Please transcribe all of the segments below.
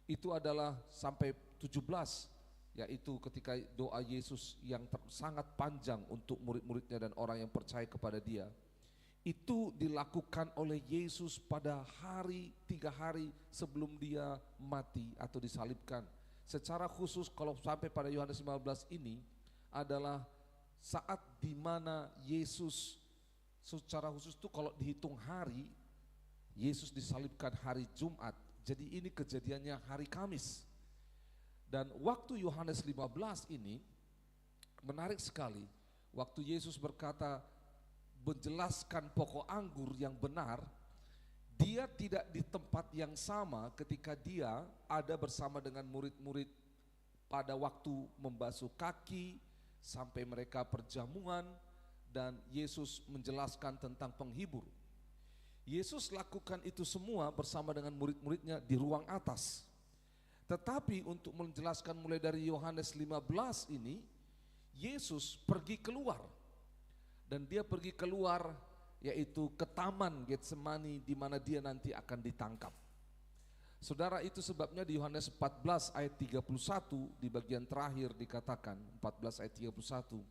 itu adalah sampai 17, yaitu ketika doa Yesus yang sangat panjang untuk murid-muridnya dan orang yang percaya kepada dia. Itu dilakukan oleh Yesus pada 3 hari sebelum dia mati atau disalibkan. Secara khusus kalau sampai pada Yohanes 15 ini adalah saat dimana Yesus secara khusus itu kalau dihitung hari, Yesus disalibkan hari Jumat. Jadi ini kejadiannya hari Kamis. Dan waktu Yohanes 15 ini menarik sekali. Waktu Yesus berkata menjelaskan pokok anggur yang benar, dia tidak di tempat yang sama ketika dia ada bersama dengan murid-murid pada waktu membasuh kaki sampai mereka perjamuan dan Yesus menjelaskan tentang penghibur. Yesus lakukan itu semua bersama dengan murid-muridnya di ruang atas. Tetapi untuk menjelaskan mulai dari Yohanes 15 ini, Yesus pergi keluar. Dan dia pergi keluar yaitu ke taman Getsemani di mana dia nanti akan ditangkap. Saudara, itu sebabnya di Yohanes 14 ayat 31 di bagian terakhir dikatakan 14 ayat 31.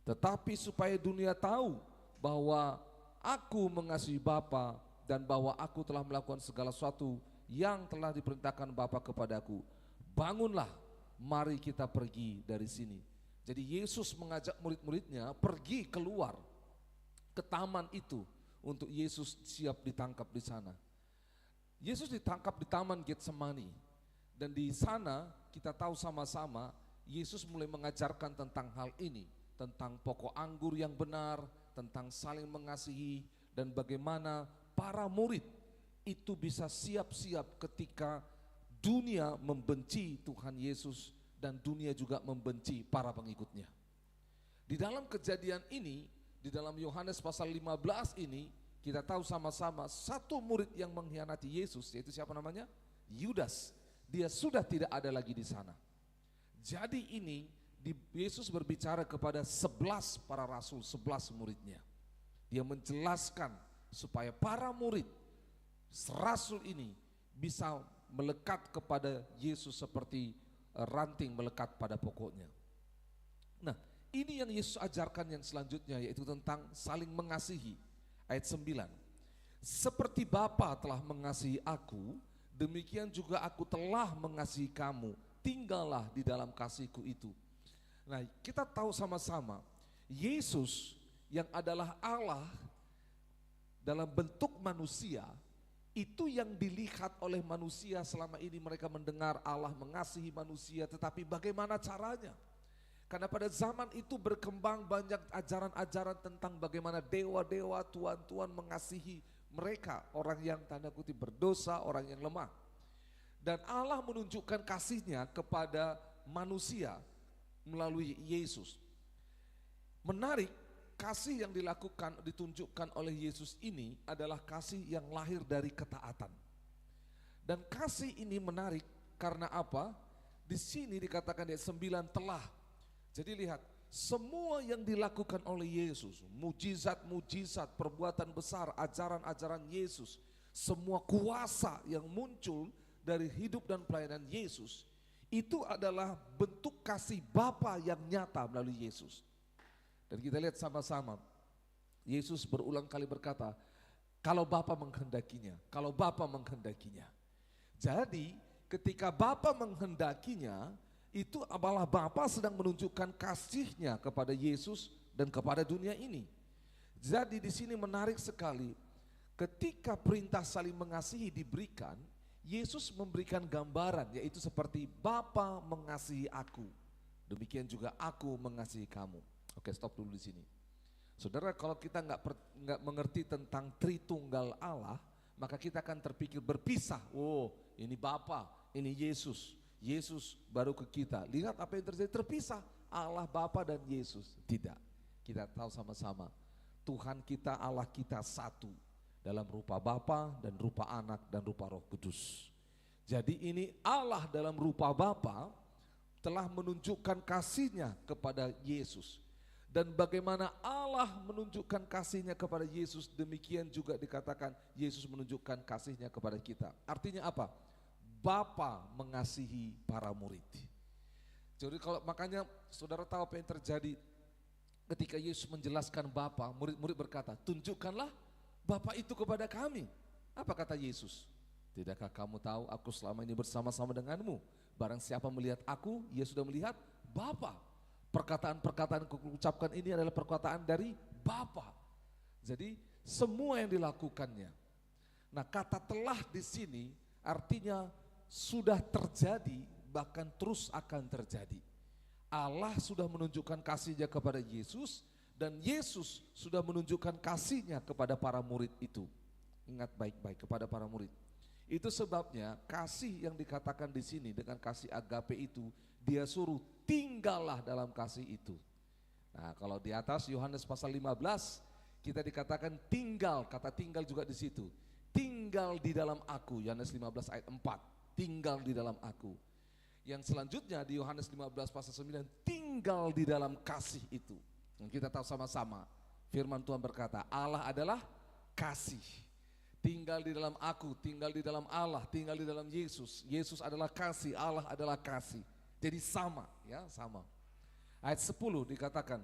Tetapi supaya dunia tahu bahwa aku mengasihi Bapa dan bahwa aku telah melakukan segala sesuatu yang telah diperintahkan Bapa kepadaku. Bangunlah, mari kita pergi dari sini. Jadi Yesus mengajak murid-muridnya pergi keluar ke taman itu untuk Yesus siap ditangkap di sana. Yesus ditangkap di taman Getsemani dan di sana kita tahu sama-sama Yesus mulai mengajarkan tentang hal ini, tentang pokok anggur yang benar, tentang saling mengasihi dan bagaimana para murid itu bisa siap-siap ketika dunia membenci Tuhan Yesus dan dunia juga membenci para pengikutnya. Di dalam kejadian ini, di dalam Yohanes pasal 15 ini, kita tahu sama-sama satu murid yang mengkhianati Yesus, yaitu siapa namanya? Yudas. Dia sudah tidak ada lagi di sana. Jadi ini Yesus berbicara kepada 11 para rasul, 11 muridnya. Dia menjelaskan supaya para murid rasul ini bisa melekat kepada Yesus seperti ranting melekat pada pokoknya. Nah, ini yang Yesus ajarkan yang selanjutnya, yaitu tentang saling mengasihi. Ayat 9. Seperti Bapa telah mengasihi aku, demikian juga aku telah mengasihi kamu. Tinggallah di dalam kasihku itu. Nah, kita tahu sama-sama Yesus yang adalah Allah dalam bentuk manusia, itu yang dilihat oleh manusia selama ini. Mereka mendengar Allah mengasihi manusia, tetapi bagaimana caranya? Karena pada zaman itu berkembang banyak ajaran-ajaran tentang bagaimana dewa-dewa, tuan-tuan mengasihi mereka, orang yang tanda kutip berdosa, orang yang lemah. Dan Allah menunjukkan kasihnya kepada manusia melalui Yesus. Menarik, kasih yang ditunjukkan oleh Yesus ini adalah kasih yang lahir dari ketaatan. Dan kasih ini menarik karena apa? Di sini dikatakan ayat 9 telah. Jadi lihat, semua yang dilakukan oleh Yesus, mujizat-mujizat, perbuatan besar, ajaran-ajaran Yesus, semua kuasa yang muncul dari hidup dan pelayanan Yesus, itu adalah bentuk kasih Bapa yang nyata melalui Yesus. Dan kita lihat sama-sama, Yesus berulang kali berkata, kalau Bapa menghendakinya, kalau Bapa menghendakinya. Jadi ketika Bapa menghendakinya, itu adalah Bapa sedang menunjukkan kasihnya kepada Yesus dan kepada dunia ini. Jadi di sini menarik sekali, ketika perintah saling mengasihi diberikan, Yesus memberikan gambaran, yaitu seperti Bapa mengasihi aku, demikian juga aku mengasihi kamu. Oke, stop dulu di sini. Saudara, kalau kita nggak mengerti tentang Tritunggal Allah, maka kita akan terpikir berpisah. Oh, ini Bapa, ini Yesus. Yesus baru ke kita. Lihat apa yang terjadi, terpisah Allah Bapa dan Yesus. Tidak. Kita tahu sama-sama Tuhan kita, Allah kita satu dalam rupa Bapa dan rupa Anak dan rupa Roh Kudus. Jadi ini Allah dalam rupa Bapa telah menunjukkan kasihnya kepada Yesus. Dan bagaimana Allah menunjukkan kasihnya kepada Yesus, demikian juga dikatakan Yesus menunjukkan kasihnya kepada kita. Artinya apa? Bapa mengasihi para murid. Jadi kalau makanya saudara tahu apa yang terjadi ketika Yesus menjelaskan Bapa, murid-murid berkata, tunjukkanlah Bapa itu kepada kami. Apa kata Yesus? Tidakkah kamu tahu aku selama ini bersama-sama denganmu? Barang siapa melihat aku, ia sudah melihat Bapa. Perkataan-perkataan yang kuucapkan ini adalah perkataan dari Bapa. Jadi semua yang dilakukannya. Nah, kata telah di sini artinya sudah terjadi, bahkan terus akan terjadi. Allah sudah menunjukkan kasih-Nya kepada Yesus, dan Yesus sudah menunjukkan kasih-Nya kepada para murid itu. Ingat baik-baik, kepada para murid. Itu sebabnya kasih yang dikatakan di sini dengan kasih agape itu, dia suruh tinggallah dalam kasih itu. Nah, kalau di atas Yohanes pasal 15 kita dikatakan tinggal, kata tinggal juga di situ. Tinggal di dalam aku, Yohanes 15 ayat 4. Tinggal di dalam aku. Yang selanjutnya di Yohanes 15 pasal 9, tinggal di dalam kasih itu. Dan kita tahu sama-sama, firman Tuhan berkata, Allah adalah kasih. Tinggal di dalam aku, tinggal di dalam Allah, tinggal di dalam Yesus. Yesus adalah kasih, Allah adalah kasih. Jadi sama, ya sama. Ayat 10 dikatakan,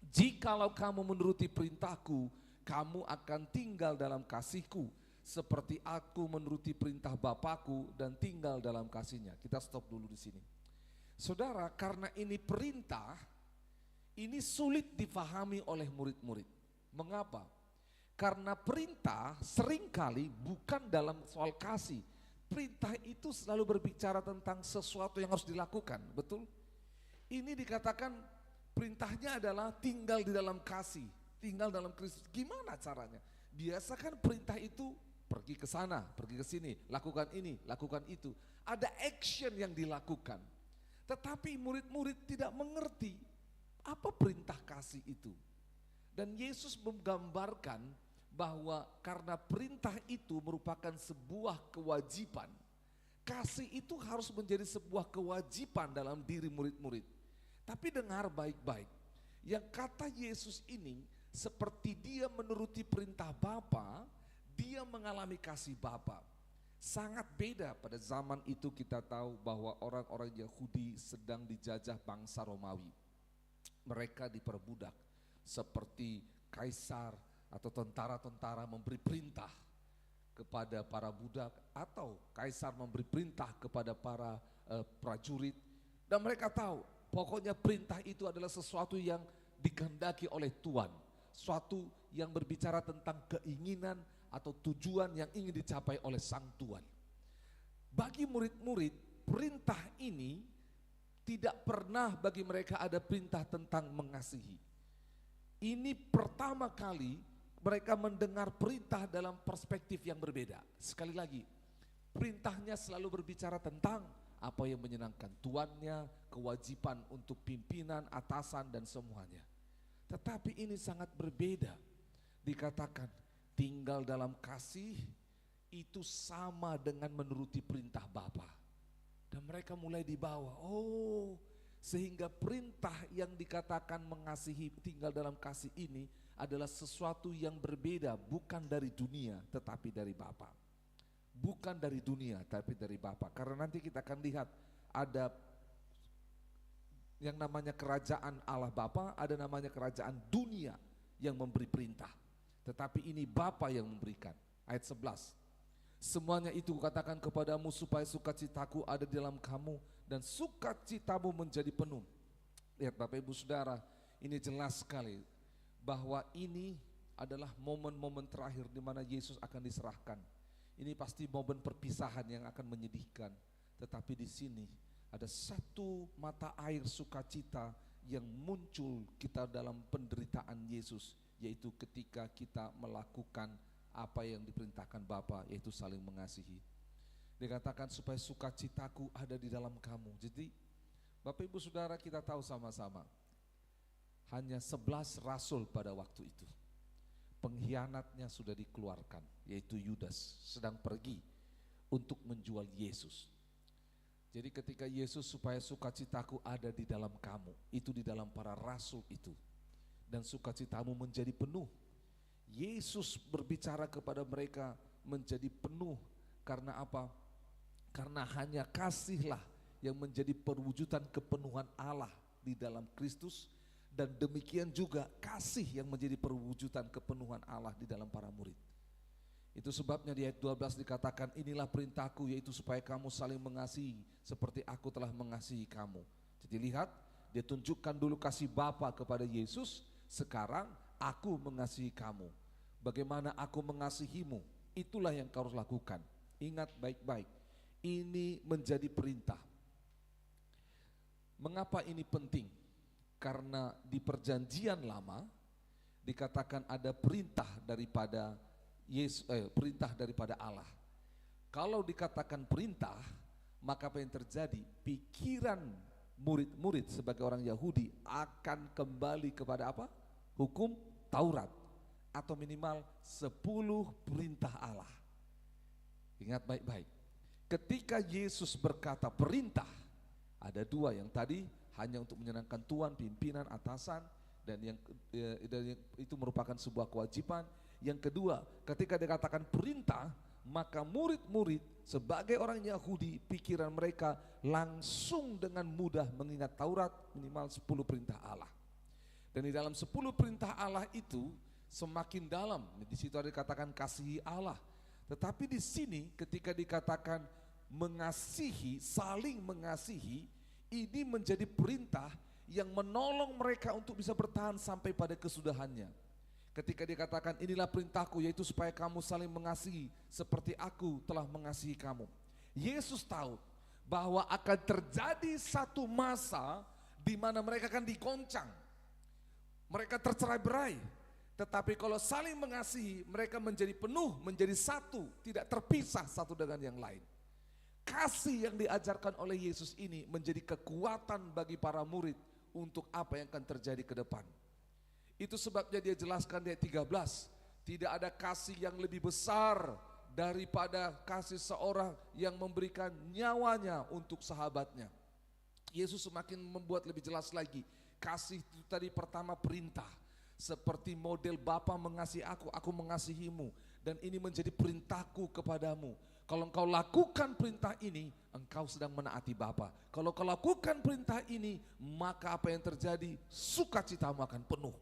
jikalau kamu menuruti perintahku, kamu akan tinggal dalam kasihku, seperti aku menuruti perintah Bapakku dan tinggal dalam kasih-Nya. Kita stop dulu di sini. Saudara, karena ini perintah, ini sulit difahami oleh murid-murid. Mengapa? Karena perintah seringkali bukan dalam soal kasih. Perintah itu selalu berbicara tentang sesuatu yang harus dilakukan, betul? Ini dikatakan perintahnya adalah tinggal di dalam kasih, tinggal dalam Kristus. Gimana caranya? Biasakan perintah itu pergi ke sana, pergi ke sini, lakukan ini, lakukan itu. Ada action yang dilakukan. Tetapi murid-murid tidak mengerti apa perintah kasih itu. Dan Yesus menggambarkan bahwa karena perintah itu merupakan sebuah kewajiban. Kasih itu harus menjadi sebuah kewajiban dalam diri murid-murid. Tapi dengar baik-baik, yang kata Yesus ini seperti dia menuruti perintah Bapa, dia mengalami kasih Bapa. Sangat beda pada zaman itu. Kita tahu bahwa orang-orang Yahudi sedang dijajah bangsa Romawi. Mereka diperbudak seperti kaisar atau tentara-tentara memberi perintah kepada para budak, atau kaisar memberi perintah kepada para prajurit. Dan mereka tahu pokoknya perintah itu adalah sesuatu yang dikehendaki oleh Tuhan. Suatu yang berbicara tentang keinginan atau tujuan yang ingin dicapai oleh sang Tuhan. Bagi murid-murid, perintah ini tidak pernah bagi mereka ada perintah tentang mengasihi. Ini pertama kali mereka mendengar perintah dalam perspektif yang berbeda. Sekali lagi, perintahnya selalu berbicara tentang apa yang menyenangkan tuannya, kewajiban untuk pimpinan, atasan, dan semuanya. Tetapi ini sangat berbeda. Dikatakan tinggal dalam kasih itu sama dengan menuruti perintah Bapa. Dan mereka mulai dibawa, sehingga perintah yang dikatakan mengasihi, tinggal dalam kasih ini adalah sesuatu yang berbeda, bukan dari dunia tetapi dari Bapa. Bukan dari dunia tapi dari Bapa. Karena nanti kita akan lihat ada yang namanya kerajaan Allah Bapa, ada namanya kerajaan dunia yang memberi perintah. Tetapi ini Bapa yang memberikan. Ayat 11. Semuanya itu kukatakan kepadamu supaya sukacitaku ada di dalam kamu dan sukacitamu menjadi penuh. Lihat Bapak Ibu Saudara, ini jelas sekali bahwa ini adalah momen-momen terakhir di mana Yesus akan diserahkan. Ini pasti momen perpisahan yang akan menyedihkan. Tetapi di sini ada satu mata air sukacita yang muncul kita dalam penderitaan Yesus, yaitu ketika kita melakukan apa yang diperintahkan Bapa, yaitu saling mengasihi. Dikatakan supaya sukacitaku ada di dalam kamu. Jadi Bapak Ibu Saudara, kita tahu sama-sama hanya 11 rasul pada waktu itu. Pengkhianatnya sudah dikeluarkan, yaitu Yudas sedang pergi untuk menjual Yesus. Jadi ketika Yesus supaya sukacitaku ada di dalam kamu, itu di dalam para rasul itu. Dan sukacitamu menjadi penuh. Yesus berbicara kepada mereka menjadi penuh karena apa? Karena hanya kasihlah yang menjadi perwujudan kepenuhan Allah di dalam Kristus, dan demikian juga kasih yang menjadi perwujudan kepenuhan Allah di dalam para murid. Itu sebabnya di ayat 12 dikatakan, inilah perintahku, yaitu supaya kamu saling mengasihi seperti aku telah mengasihi kamu. Jadi lihat, dia tunjukkan dulu kasih Bapa kepada Yesus, sekarang aku mengasihi kamu. Bagaimana aku mengasihimu, itulah yang kau harus lakukan. Ingat baik-baik, ini menjadi perintah. Mengapa ini penting? Karena di perjanjian lama dikatakan ada perintah daripada perintah daripada Allah. Kalau dikatakan perintah, maka apa yang terjadi? Pikiran murid-murid sebagai orang Yahudi akan kembali kepada apa? Hukum Taurat, atau minimal 10 perintah Allah. Ingat baik-baik, ketika Yesus berkata perintah, ada 2, yang tadi hanya untuk menyenangkan tuan, pimpinan, atasan, dan yang itu merupakan sebuah kewajiban. Yang kedua, ketika dikatakan perintah, maka murid-murid sebagai orang Yahudi, pikiran mereka langsung dengan mudah mengingat Taurat, minimal 10 perintah Allah. Dan di dalam 10 perintah Allah itu semakin dalam, di situ ada dikatakan kasihi Allah. Tetapi di sini ketika dikatakan mengasihi, saling mengasihi, ini menjadi perintah yang menolong mereka untuk bisa bertahan sampai pada kesudahannya. Ketika dikatakan inilah perintahku, yaitu supaya kamu saling mengasihi seperti aku telah mengasihi kamu. Yesus tahu bahwa akan terjadi satu masa di mana mereka akan dikoncang, mereka tercerai-berai. Tetapi kalau saling mengasihi, mereka menjadi penuh, menjadi satu, tidak terpisah satu dengan yang lain. Kasih yang diajarkan oleh Yesus ini menjadi kekuatan bagi para murid untuk apa yang akan terjadi ke depan. Itu sebabnya dia jelaskan di ayat 13, tidak ada kasih yang lebih besar daripada kasih seorang yang memberikan nyawanya untuk sahabatnya. Yesus semakin membuat lebih jelas lagi, kasih itu tadi pertama perintah, seperti model Bapa mengasihi aku mengasihimu, dan ini menjadi perintahku kepadamu. Kalau engkau lakukan perintah ini, engkau sedang menaati Bapa. Kalau kau lakukan perintah ini, maka apa yang terjadi? Sukacitamu akan penuh.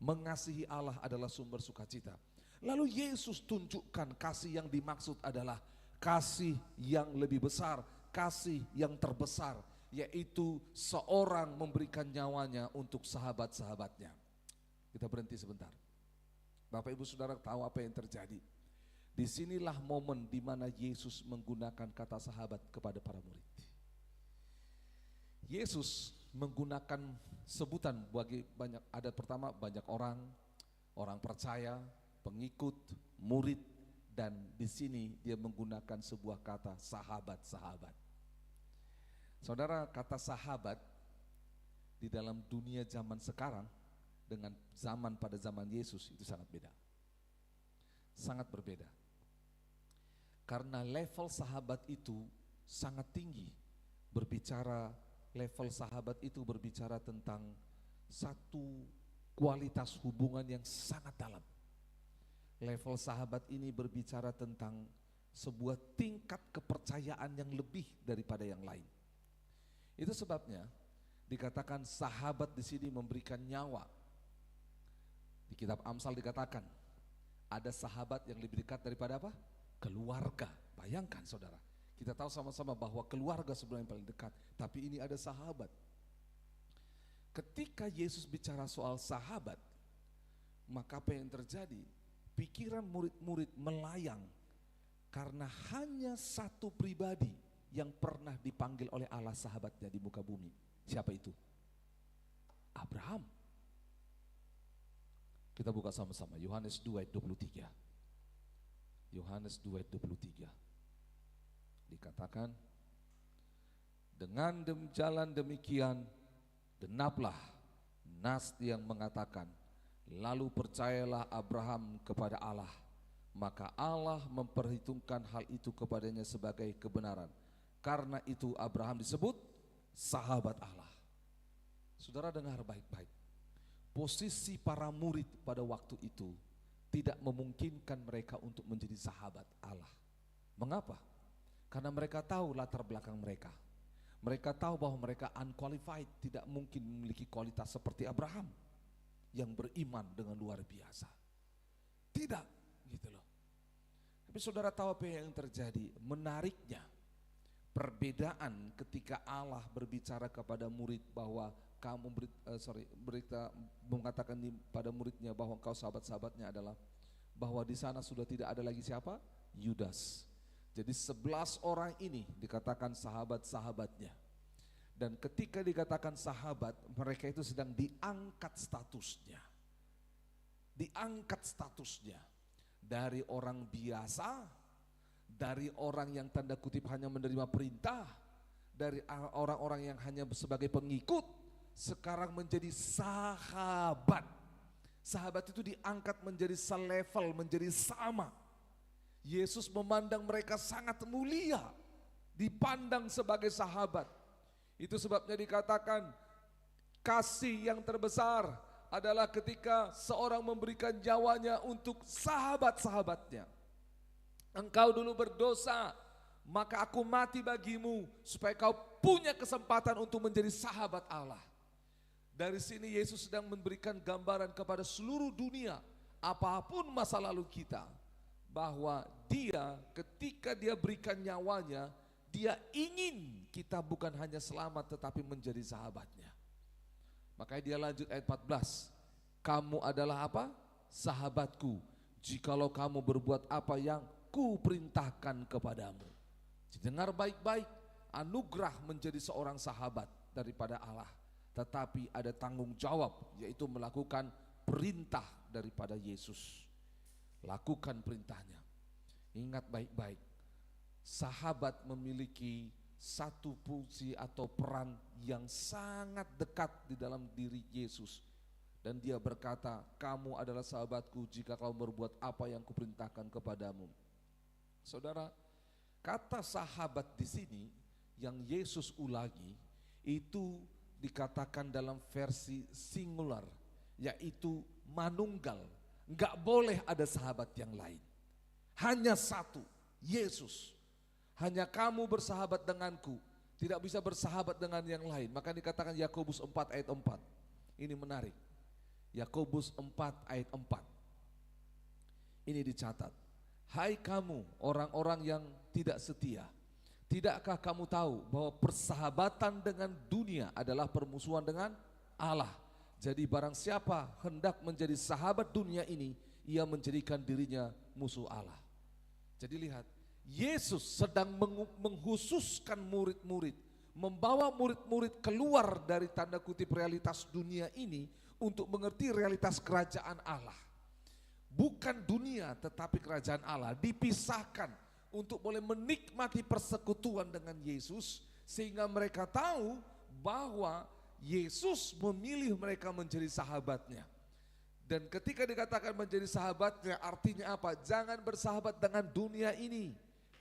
Mengasihi Allah adalah sumber sukacita. Lalu Yesus tunjukkan kasih yang dimaksud adalah kasih yang lebih besar, kasih yang terbesar, yaitu seorang memberikan nyawanya untuk sahabat-sahabatnya. Kita berhenti sebentar. Bapak Ibu Saudara tahu apa yang terjadi? Disinilah momen di mana Yesus menggunakan kata sahabat kepada para murid. Yesus menggunakan sebutan bagi banyak, ada pertama banyak orang percaya, pengikut, murid, dan di sini dia menggunakan sebuah kata sahabat-sahabat. Saudara, kata sahabat di dalam dunia zaman sekarang dengan zaman pada zaman Yesus itu sangat beda. Sangat berbeda. Karena level sahabat itu sangat tinggi. Level sahabat itu berbicara tentang satu kualitas hubungan yang sangat dalam. Level sahabat ini berbicara tentang sebuah tingkat kepercayaan yang lebih daripada yang lain. Itu sebabnya dikatakan sahabat di sini memberikan nyawa. Di kitab Amsal dikatakan ada sahabat yang lebih dekat daripada apa? Keluarga. Bayangkan saudara, kita tahu sama-sama bahwa keluarga sebenarnya yang paling dekat, tapi ini ada sahabat. Ketika Yesus bicara soal sahabat, maka apa yang terjadi? Pikiran murid-murid melayang karena hanya satu pribadi yang pernah dipanggil oleh Allah sahabatnya di muka bumi. Siapa itu? Abraham. Kita buka sama-sama Yohanes 2 ayat 23. Yohanes 2 ayat 23. Dikatakan, dengan jalan demikian genaplah nas yang mengatakan, lalu percayalah Abraham kepada Allah, maka Allah memperhitungkan hal itu kepadanya sebagai kebenaran. Karena itu Abraham disebut sahabat Allah. Saudara dengar baik-baik. Posisi para murid pada waktu itu tidak memungkinkan mereka untuk menjadi sahabat Allah. Mengapa? Karena mereka tahu latar belakang mereka. Mereka tahu bahwa mereka unqualified, tidak mungkin memiliki kualitas seperti Abraham yang beriman dengan luar biasa. Tidak, gitu loh. Tapi saudara tahu apa yang terjadi? Menariknya, perbedaan ketika Allah berbicara kepada murid bahwa mengatakan pada muridnya bahwa engkau sahabat-sahabatnya adalah bahwa di sana sudah tidak ada lagi siapa? Yudas. Jadi 11 orang ini dikatakan sahabat-sahabatnya. Dan ketika dikatakan sahabat, mereka itu sedang diangkat statusnya. Diangkat statusnya dari orang biasa, dari orang yang tanda kutip hanya menerima perintah, dari orang-orang yang hanya sebagai pengikut, sekarang menjadi sahabat. Sahabat itu diangkat menjadi selevel, menjadi sama. Yesus memandang mereka sangat mulia, dipandang sebagai sahabat. Itu sebabnya dikatakan kasih yang terbesar adalah ketika seorang memberikan nyawanya untuk sahabat-sahabatnya. Engkau dulu berdosa, maka aku mati bagimu supaya kau punya kesempatan untuk menjadi sahabat Allah. Dari sini Yesus sedang memberikan gambaran kepada seluruh dunia, apapun masa lalu kita, bahwa dia ketika dia berikan nyawanya, dia ingin kita bukan hanya selamat tetapi menjadi sahabatnya. Makanya dia lanjut ayat 14, kamu adalah apa? Sahabatku, jikalau kamu berbuat apa yang kuperintahkan kepadamu. Dengar baik-baik, anugerah menjadi seorang sahabat daripada Allah. Tetapi ada tanggung jawab, yaitu melakukan perintah daripada Yesus. Lakukan perintahnya. Ingat baik-baik, sahabat memiliki satu fungsi atau peran yang sangat dekat di dalam diri Yesus. Dan dia berkata, kamu adalah sahabatku jika kau berbuat apa yang kuperintahkan kepadamu. Saudara, kata sahabat di sini yang Yesus ulangi itu dikatakan dalam versi singular, yaitu manunggal. Enggak boleh ada sahabat yang lain. Hanya satu, Yesus. Hanya kamu bersahabat denganku, tidak bisa bersahabat dengan yang lain. Maka dikatakan Yakobus 4 ayat 4. Ini menarik. Yakobus 4 ayat 4. Ini dicatat. Hai kamu orang-orang yang tidak setia, tidakkah kamu tahu bahwa persahabatan dengan dunia adalah permusuhan dengan Allah? Jadi barang siapa hendak menjadi sahabat dunia ini, ia menjadikan dirinya musuh Allah. Jadi lihat, Yesus sedang menghususkan murid-murid, membawa murid-murid keluar dari tanda kutip realitas dunia ini untuk mengerti realitas kerajaan Allah. Bukan dunia tetapi kerajaan Allah, dipisahkan untuk boleh menikmati persekutuan dengan Yesus, sehingga mereka tahu bahwa Yesus memilih mereka menjadi sahabatnya. Dan ketika dikatakan menjadi sahabatnya, artinya apa? Jangan bersahabat dengan dunia ini,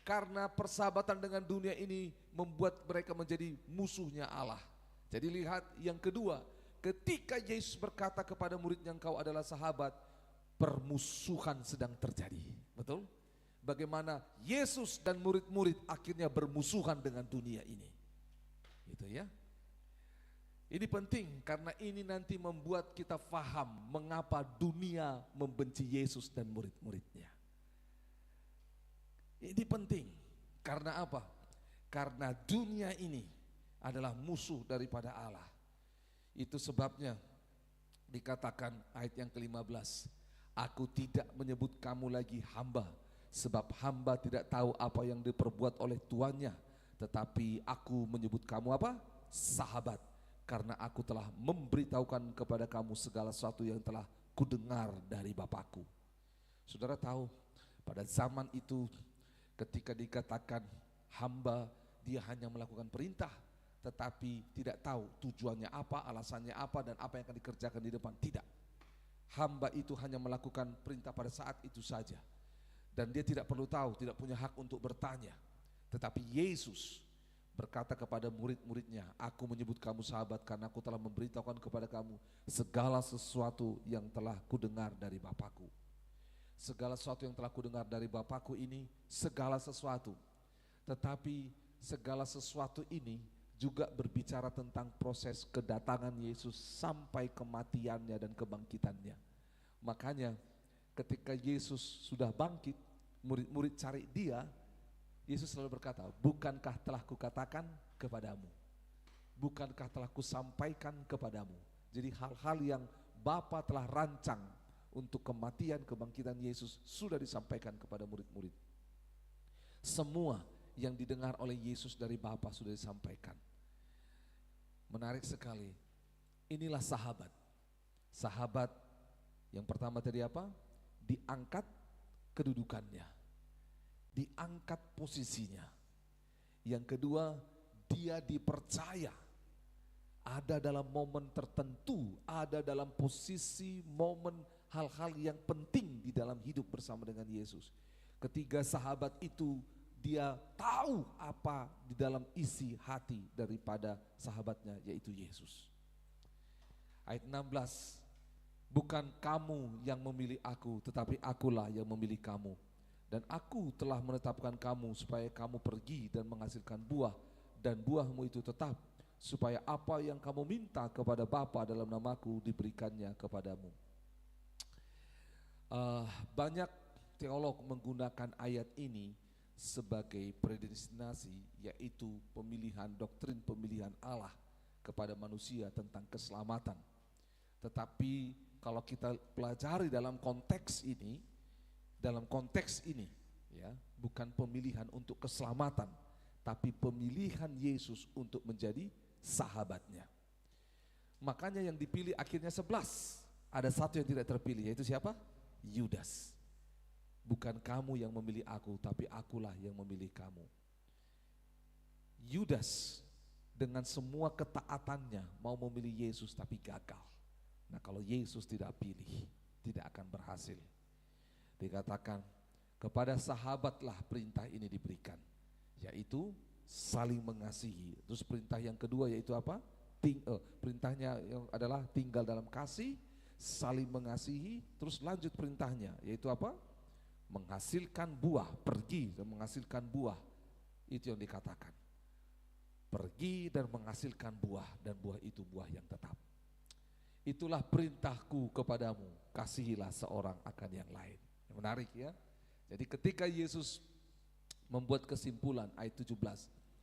karena persahabatan dengan dunia ini membuat mereka menjadi musuhnya Allah. Jadi lihat yang kedua, ketika Yesus berkata kepada muridnya engkau adalah sahabat, permusuhan sedang terjadi. Betul? Bagaimana Yesus dan murid-murid akhirnya bermusuhan dengan dunia ini. Gitu ya. Ini penting karena ini nanti membuat kita faham mengapa dunia membenci Yesus dan murid-muridnya. Ini penting karena apa? Karena dunia ini adalah musuh daripada Allah. Itu sebabnya dikatakan ayat yang ke-15, aku tidak menyebut kamu lagi hamba, sebab hamba tidak tahu apa yang diperbuat oleh tuannya, tetapi aku menyebut kamu apa? Sahabat. Karena aku telah memberitahukan kepada kamu segala sesuatu yang telah kudengar dari Bapakku. Saudara tahu, pada zaman itu ketika dikatakan hamba, dia hanya melakukan perintah, tetapi tidak tahu tujuannya apa, alasannya apa, dan apa yang akan dikerjakan di depan. Tidak. Hamba itu hanya melakukan perintah pada saat itu saja. Dan dia tidak perlu tahu, tidak punya hak untuk bertanya. Tetapi Yesus berkata kepada murid-muridnya, aku menyebut kamu sahabat karena aku telah memberitahukan kepada kamu segala sesuatu yang telah kudengar dari Bapakku. Segala sesuatu yang telah kudengar dari Bapakku ini, segala sesuatu. Tetapi segala sesuatu ini juga berbicara tentang proses kedatangan Yesus sampai kematiannya dan kebangkitannya. Makanya ketika Yesus sudah bangkit, murid-murid cari dia, Yesus selalu berkata, bukankah telah kukatakan kepadamu, bukankah telah kusampaikan kepadamu. Jadi hal-hal yang Bapa telah rancang untuk kematian kebangkitan Yesus sudah disampaikan kepada murid-murid. Semua yang didengar oleh Yesus dari Bapa sudah disampaikan. Menarik sekali. Inilah sahabat. Sahabat yang pertama tadi apa? Diangkat kedudukannya, diangkat posisinya. Yang kedua, dia dipercaya. Ada dalam momen tertentu, ada dalam posisi momen hal-hal yang penting di dalam hidup bersama dengan Yesus. Ketiga, sahabat itu dia tahu apa di dalam isi hati daripada sahabatnya, yaitu Yesus. Ayat 16, bukan kamu yang memilih aku, tetapi akulah yang memilih kamu. Dan aku telah menetapkan kamu supaya kamu pergi dan menghasilkan buah, dan buahmu itu tetap, supaya apa yang kamu minta kepada Bapa dalam namaku diberikannya kepadamu. Banyak teolog menggunakan ayat ini sebagai predestinasi, yaitu pemilihan, doktrin pemilihan Allah kepada manusia tentang keselamatan. Tetapi kalau kita pelajari dalam konteks ini, ya, bukan pemilihan untuk keselamatan, tapi pemilihan Yesus untuk menjadi sahabatnya. Makanya yang dipilih akhirnya 11. Ada satu yang tidak terpilih, yaitu siapa? Yudas. Bukan kamu yang memilih aku, tapi akulah yang memilih kamu. Yudas dengan semua ketaatannya mau memilih Yesus tapi gagal. Nah, kalau Yesus tidak pilih, tidak akan berhasil. Dikatakan kepada sahabatlah perintah ini diberikan, yaitu saling mengasihi. Terus perintah yang kedua yaitu apa? Perintahnya yang adalah tinggal dalam kasih, saling mengasihi. Terus lanjut perintahnya yaitu apa? Menghasilkan buah, pergi dan menghasilkan buah. Itu yang dikatakan. Pergi dan menghasilkan buah, dan buah itu buah yang tetap. Itulah perintahku kepadamu, kasihilah seorang akan yang lain. Menarik ya. Jadi ketika Yesus membuat kesimpulan ayat 17,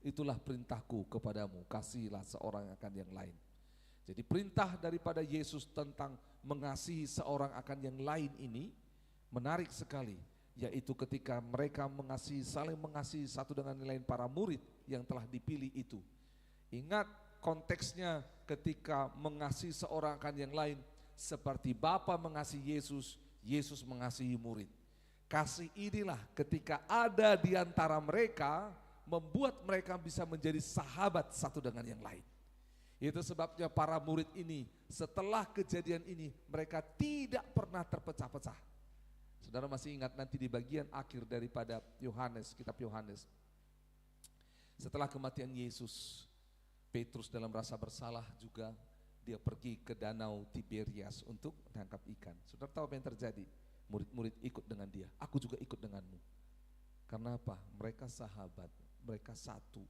itulah perintahku kepadamu, kasihilah seorang akan yang lain. Jadi perintah daripada Yesus tentang mengasihi seorang akan yang lain ini menarik sekali, yaitu ketika mereka mengasihi, saling mengasihi satu dengan yang lain, para murid yang telah dipilih itu. Ingat konteksnya ketika mengasihi seorang akan yang lain, seperti Bapa mengasihi Yesus, Yesus mengasihi murid. Kasih inilah ketika ada di antara mereka membuat mereka bisa menjadi sahabat satu dengan yang lain. Itu sebabnya para murid ini setelah kejadian ini mereka tidak pernah terpecah-pecah. Saudara masih ingat nanti di bagian akhir daripada Yohanes, kitab Yohanes. Setelah kematian Yesus, Petrus dalam rasa bersalah juga dia pergi ke danau Tiberias untuk menangkap ikan. Saudara tahu apa yang terjadi? Murid-murid ikut dengan dia, aku juga ikut denganmu. Karena apa? Mereka sahabat, mereka satu,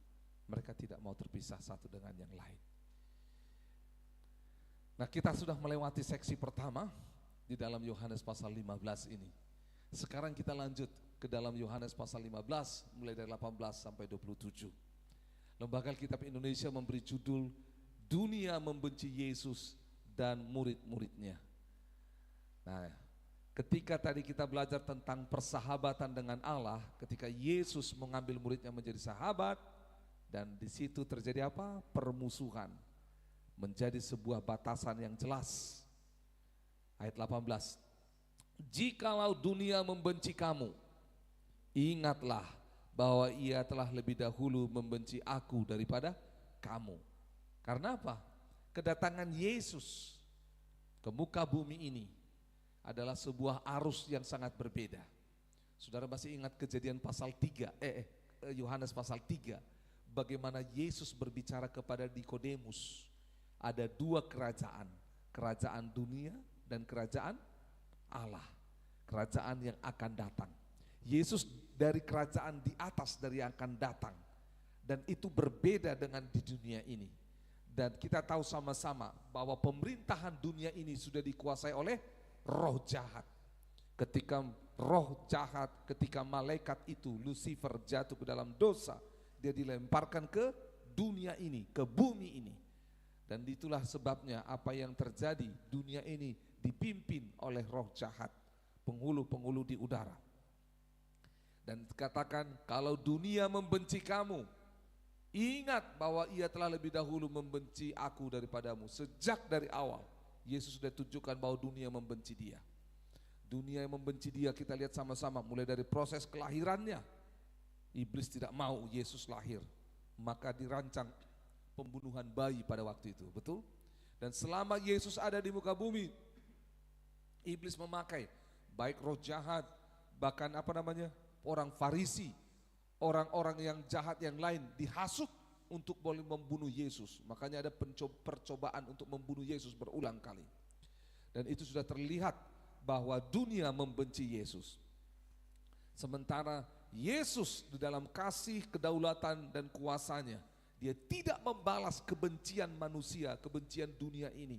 mereka tidak mau terpisah satu dengan yang lain. Nah, kita sudah melewati seksi pertama di dalam Yohanes pasal 15 ini. Sekarang kita lanjut ke dalam Yohanes pasal 15 mulai dari 18 sampai 27. Lembaga Alkitab Indonesia memberi judul Dunia Membenci Yesus dan Murid-muridnya. Nah, ketika tadi kita belajar tentang persahabatan dengan Allah, ketika Yesus mengambil muridnya menjadi sahabat, dan di situ terjadi apa? Permusuhan, menjadi sebuah batasan yang jelas. Ayat 18, jikalau dunia membenci kamu, ingatlah bahwa ia telah lebih dahulu membenci aku daripada kamu. Karena apa? Kedatangan Yesus ke muka bumi ini adalah sebuah arus yang sangat berbeda. Saudara masih ingat kejadian pasal 3, Yohanes pasal 3, bagaimana Yesus berbicara kepada Nikodemus. Ada dua kerajaan, kerajaan dunia dan kerajaan Allah, kerajaan yang akan datang. Yesus dari kerajaan di atas dari yang akan datang. Dan itu berbeda dengan di dunia ini. Dan kita tahu sama-sama bahwa pemerintahan dunia ini sudah dikuasai oleh roh jahat. Ketika roh jahat, ketika malaikat itu Lucifer jatuh ke dalam dosa, dia dilemparkan ke dunia ini, ke bumi ini. Dan itulah sebabnya apa yang terjadi, dunia ini dipimpin oleh roh jahat, penghulu-penghulu di udara. Dan katakan, kalau dunia membenci kamu, ingat bahwa ia telah lebih dahulu membenci aku daripadamu. Sejak dari awal, Yesus sudah tunjukkan bahwa dunia membenci dia. Dunia yang membenci dia kita lihat sama-sama, mulai dari proses kelahirannya. Iblis tidak mau Yesus lahir, maka dirancang pembunuhan bayi pada waktu itu, betul? Dan selama Yesus ada di muka bumi, iblis memakai baik roh jahat, bahkan orang Farisi, orang-orang yang jahat yang lain dihasut untuk boleh membunuh Yesus. Makanya ada percobaan untuk membunuh Yesus berulang kali. Dan itu sudah terlihat bahwa dunia membenci Yesus. Sementara Yesus di dalam kasih, kedaulatan dan kuasanya, dia tidak membalas kebencian manusia, kebencian dunia ini.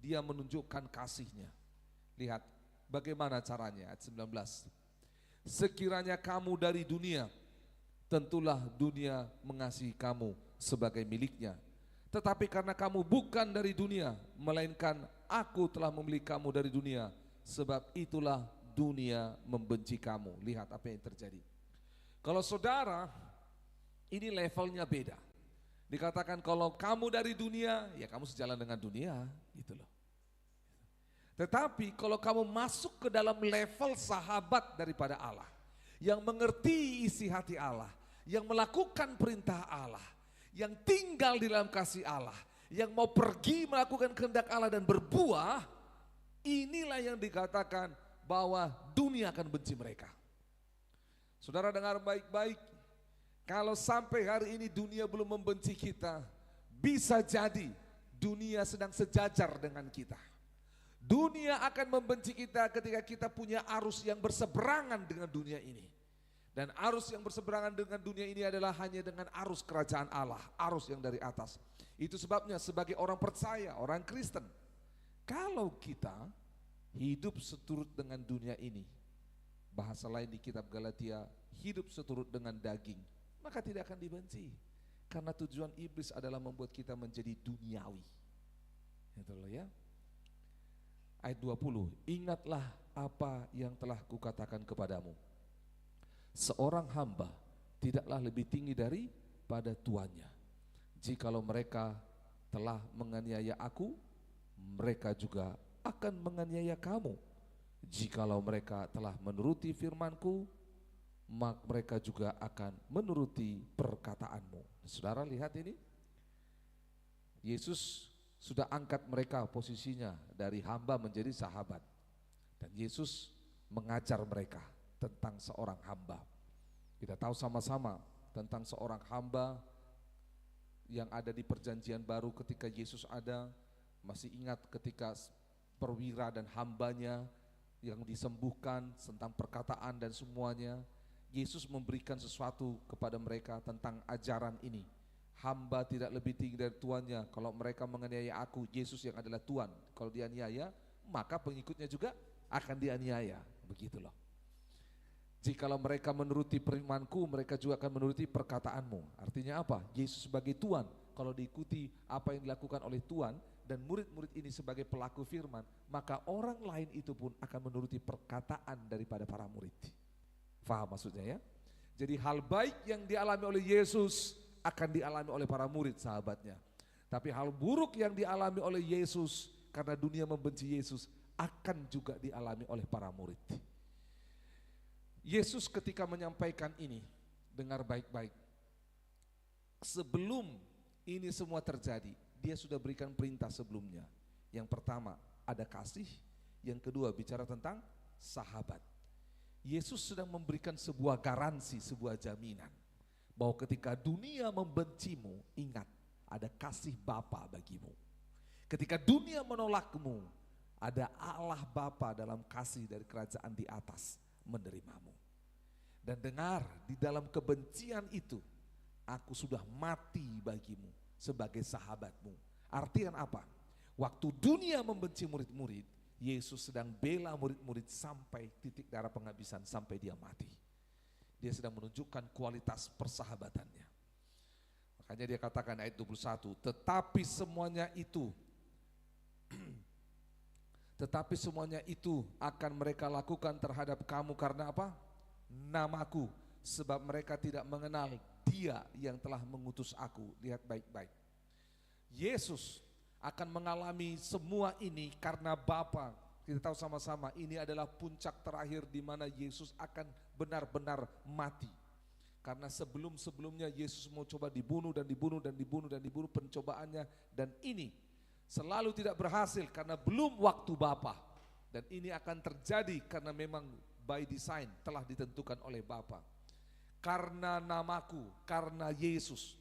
Dia menunjukkan kasihnya. Lihat bagaimana caranya, ayat 19. Sekiranya kamu dari dunia, tentulah dunia mengasihi kamu sebagai miliknya. Tetapi karena kamu bukan dari dunia, melainkan aku telah memilih kamu dari dunia, sebab itulah dunia membenci kamu. Lihat apa yang terjadi. Kalau saudara, ini levelnya beda. Dikatakan kalau kamu dari dunia, ya kamu sejalan dengan dunia, gitu loh. Tetapi kalau kamu masuk ke dalam level sahabat daripada Allah, yang mengerti isi hati Allah, yang melakukan perintah Allah, yang tinggal di dalam kasih Allah, yang mau pergi melakukan kehendak Allah dan berbuah, inilah yang dikatakan bahwa dunia akan benci mereka. Saudara dengar baik-baik, kalau sampai hari ini dunia belum membenci kita, bisa jadi dunia sedang sejajar dengan kita. Dunia akan membenci kita ketika kita punya arus yang berseberangan dengan dunia ini. Dan arus yang berseberangan dengan dunia ini adalah hanya dengan arus kerajaan Allah, arus yang dari atas. Itu sebabnya sebagai orang percaya, orang Kristen, kalau kita hidup seturut dengan dunia ini, bahasa lain di kitab Galatia, hidup seturut dengan daging, maka tidak akan dibenci. Karena tujuan iblis adalah membuat kita menjadi duniawi. Itu loh ya. Ayat 20, ingatlah apa yang telah kukatakan kepadamu. Seorang hamba tidaklah lebih tinggi daripada tuannya. Jikalau mereka telah menganiaya aku, mereka juga akan menganiaya kamu. Jikalau mereka telah menuruti firmanku, maka mereka juga akan menuruti perkataanmu. Saudara lihat ini, Yesus sudah angkat mereka posisinya dari hamba menjadi sahabat. Dan Yesus mengajar mereka tentang seorang hamba. Kita tahu sama-sama tentang seorang hamba yang ada di perjanjian baru ketika Yesus ada. Masih ingat ketika perwira dan hambanya yang disembuhkan tentang perkataan dan semuanya. Yesus memberikan sesuatu kepada mereka tentang ajaran ini. Hamba tidak lebih tinggi dari tuannya. Kalau mereka menganiaya aku, Yesus yang adalah Tuhan, kalau dianiaya, maka pengikutnya juga akan dianiaya. Begitu loh. Jikalau mereka menuruti firman-Ku, mereka juga akan menuruti perkataanmu. Artinya apa? Yesus sebagai Tuhan, kalau diikuti apa yang dilakukan oleh Tuhan dan murid-murid ini sebagai pelaku firman, maka orang lain itu pun akan menuruti perkataan daripada para murid. Faham maksudnya ya? Jadi hal baik yang dialami oleh Yesus akan dialami oleh para murid sahabatnya. Tapi hal buruk yang dialami oleh Yesus karena dunia membenci Yesus akan juga dialami oleh para murid. Yesus ketika menyampaikan ini, dengar baik-baik. Sebelum ini semua terjadi, dia sudah berikan perintah sebelumnya. Yang pertama ada kasih, yang kedua bicara tentang sahabat. Yesus sedang memberikan sebuah garansi, sebuah jaminan. Bahwa ketika dunia membencimu, ingat ada kasih Bapa bagimu. Ketika dunia menolakmu, ada Allah Bapa dalam kasih dari kerajaan di atas menerimamu. Dan dengar, di dalam kebencian itu aku sudah mati bagimu sebagai sahabatmu. Artinya apa? Waktu dunia membenci murid-murid, Yesus sedang bela murid-murid sampai titik darah penghabisan, sampai dia mati. Dia sedang menunjukkan kualitas persahabatannya. Makanya dia katakan ayat 21, tetapi semuanya itu akan mereka lakukan terhadap kamu karena apa? Namaku, sebab mereka tidak mengenal Dia yang telah mengutus aku. Lihat baik-baik. Yesus akan mengalami semua ini karena Bapa. Kita tahu sama-sama ini adalah puncak terakhir di mana Yesus akan benar-benar mati. Karena sebelum-sebelumnya Yesus mau coba dibunuh pencobaannya, dan ini selalu tidak berhasil karena belum waktu Bapa. Dan ini akan terjadi karena memang by design telah ditentukan oleh Bapa. Karena namaku, karena Yesus.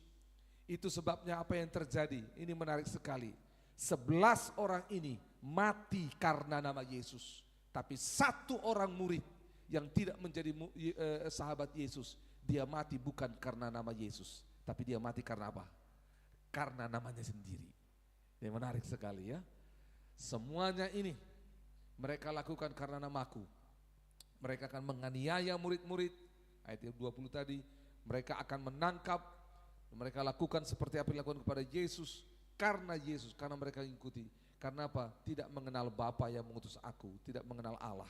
Itu sebabnya apa yang terjadi? Ini menarik sekali. 11 orang ini mati karena nama Yesus. Tapi satu orang murid yang tidak menjadi sahabat Yesus, dia mati bukan karena nama Yesus, tapi dia mati karena apa? Karena namanya sendiri. Ini menarik sekali ya. Semuanya ini mereka lakukan karena namaku. Mereka akan menganiaya murid-murid. Ayat 20 tadi, mereka akan menangkap. Mereka lakukan seperti apa yang dilakukan kepada Yesus. Karena Yesus, karena mereka mengikuti. Karena apa? Tidak mengenal Bapa yang mengutus aku, tidak mengenal Allah.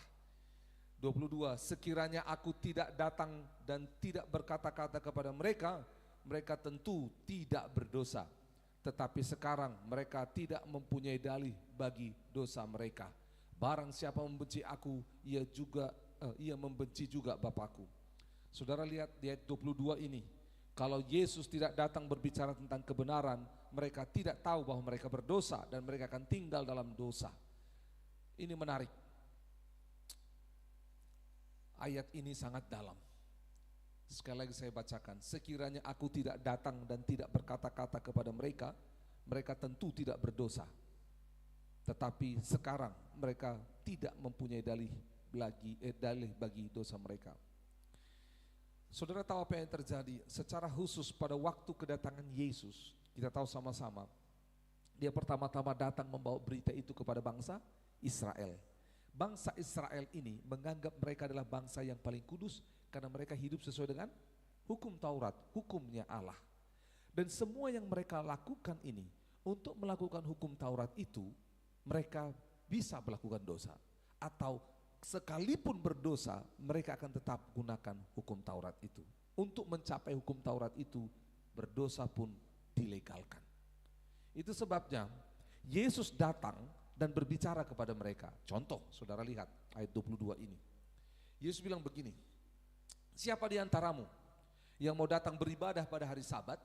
22, sekiranya aku tidak datang dan tidak berkata-kata kepada mereka, mereka tentu tidak berdosa. Tetapi sekarang mereka tidak mempunyai dalih bagi dosa mereka. Barang siapa membenci aku, ia membenci juga Bapakku. Saudara lihat di ayat 22 ini, kalau Yesus tidak datang berbicara tentang kebenaran, mereka tidak tahu bahwa mereka berdosa dan mereka akan tinggal dalam dosa. Ini menarik. Ayat ini sangat dalam. Sekali lagi saya bacakan, sekiranya aku tidak datang dan tidak berkata-kata kepada mereka, mereka tentu tidak berdosa. Tetapi sekarang mereka tidak mempunyai dalih bagi dosa mereka. Saudara tahu apa yang terjadi? Secara khusus pada waktu kedatangan Yesus, kita tahu sama-sama, dia pertama-tama datang membawa berita itu kepada bangsa Israel. Bangsa Israel ini menganggap mereka adalah bangsa yang paling kudus karena mereka hidup sesuai dengan hukum Taurat, hukumnya Allah. Dan semua yang mereka lakukan ini, untuk melakukan hukum Taurat itu, mereka bisa melakukan dosa. Atau sekalipun berdosa, mereka akan tetap gunakan hukum Taurat itu. Untuk mencapai hukum Taurat itu, berdosa pun dilegalkan. Itu sebabnya Yesus datang dan berbicara kepada mereka. Contoh, saudara lihat ayat 22 ini. Yesus bilang begini, siapa di antaramu yang mau datang beribadah pada hari Sabat,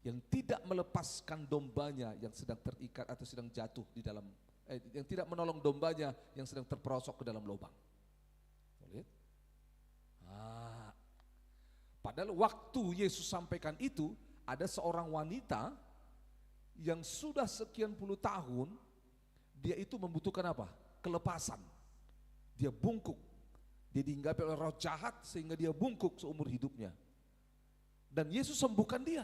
yang tidak melepaskan dombanya yang sedang terikat atau sedang jatuh di dalam, yang tidak menolong dombanya yang sedang terperosok ke dalam lubang. Lihat. Padahal waktu Yesus sampaikan itu, ada seorang wanita yang sudah sekian puluh tahun, dia itu membutuhkan apa? Kelepasan. Dia bungkuk. Dia dihinggapi oleh roh jahat sehingga dia bungkuk seumur hidupnya. Dan Yesus sembuhkan dia.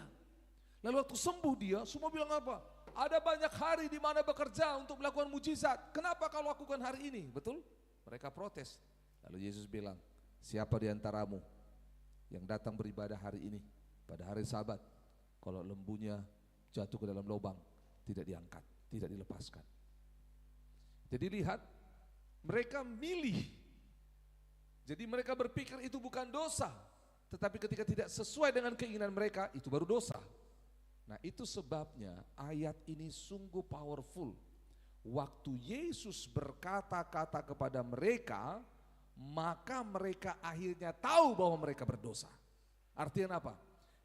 Lalu waktu sembuh dia, semua bilang apa? Ada banyak hari di mana bekerja untuk melakukan mujizat. Kenapa kau lakukan hari ini? Betul? Mereka protes. Lalu Yesus bilang, siapa di antaramu yang datang beribadah hari ini pada hari Sabat, kalau lembunya jatuh ke dalam lubang, tidak diangkat, tidak dilepaskan. Jadi lihat, mereka milih. Jadi mereka berpikir itu bukan dosa, tetapi ketika tidak sesuai dengan keinginan mereka, itu baru dosa. Nah, itu sebabnya ayat ini sungguh powerful. Waktu Yesus berkata-kata kepada mereka, maka mereka akhirnya tahu bahwa mereka berdosa. Artinya apa?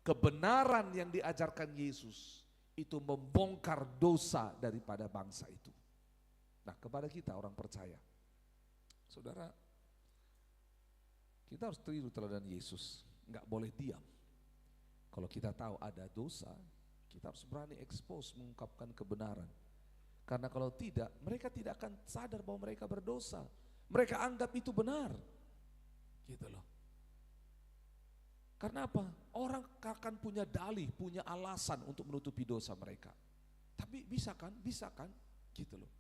Kebenaran yang diajarkan Yesus itu membongkar dosa daripada bangsa itu. Nah, kepada kita orang percaya, saudara, kita harus tiru teladan Yesus, nggak boleh diam. Kalau kita tahu ada dosa, kita harus berani expose, mengungkapkan kebenaran. Karena kalau tidak, mereka tidak akan sadar bahwa mereka berdosa. Mereka anggap itu benar, gitu loh. Karena apa? Orang akan punya dalih, punya alasan untuk menutupi dosa mereka. Tapi bisa kan? Bisa kan? Gitu loh.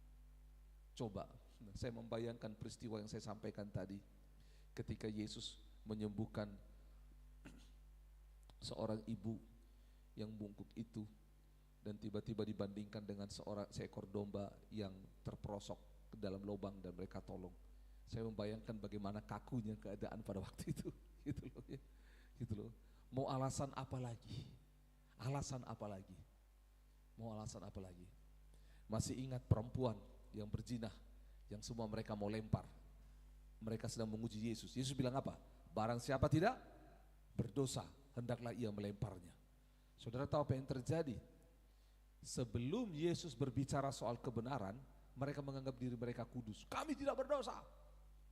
Coba, saya membayangkan peristiwa yang saya sampaikan tadi. Ketika Yesus menyembuhkan seorang ibu yang bungkuk itu, dan tiba-tiba dibandingkan dengan seekor domba yang terperosok ke dalam lubang dan mereka tolong. Saya membayangkan bagaimana kakunya keadaan pada waktu itu, gitu loh ya. Gitu loh. Mau alasan apa lagi? Alasan apa lagi? Mau alasan apa lagi? Masih ingat perempuan yang berzina, yang semua mereka mau lempar. Mereka sedang menguji Yesus. Yesus bilang apa? Barang siapa tidak berdosa, hendaklah ia melemparnya. Saudara tahu apa yang terjadi? Sebelum Yesus berbicara soal kebenaran, mereka menganggap diri mereka kudus. Kami tidak berdosa.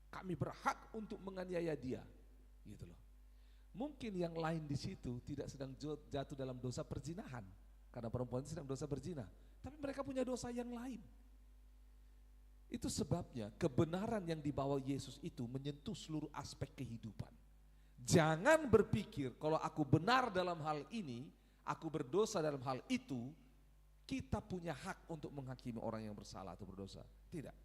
Kami berhak untuk menganiaya dia. Gitu loh. Mungkin yang lain di situ tidak sedang jatuh dalam dosa perzinahan, karena perempuan sedang dosa berzina, tapi mereka punya dosa yang lain. Itu sebabnya kebenaran yang dibawa Yesus itu menyentuh seluruh aspek kehidupan. Jangan berpikir kalau aku benar dalam hal ini, aku berdosa dalam hal itu, kita punya hak untuk menghakimi orang yang bersalah atau berdosa. Tidak.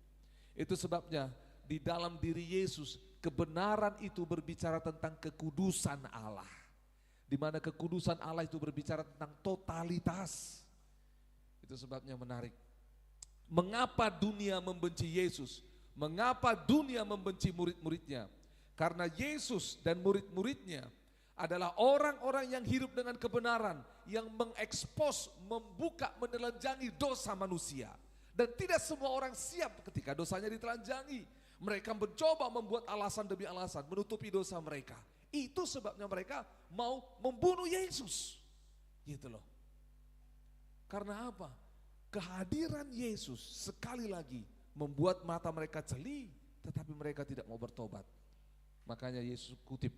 Itu sebabnya di dalam diri Yesus, kebenaran itu berbicara tentang kekudusan Allah. Di mana kekudusan Allah itu berbicara tentang totalitas. Itu sebabnya menarik. Mengapa dunia membenci Yesus? Mengapa dunia membenci murid-muridnya? Karena Yesus dan murid-muridnya adalah orang-orang yang hidup dengan kebenaran, yang mengekspos, membuka, menelanjangi dosa manusia. Dan tidak semua orang siap ketika dosanya ditelanjangi. Mereka mencoba membuat alasan demi alasan, menutupi dosa mereka. Itu sebabnya mereka mau membunuh Yesus. Gitu loh. Karena apa? Kehadiran Yesus sekali lagi membuat mata mereka jeli, tetapi mereka tidak mau bertobat. Makanya Yesus kutip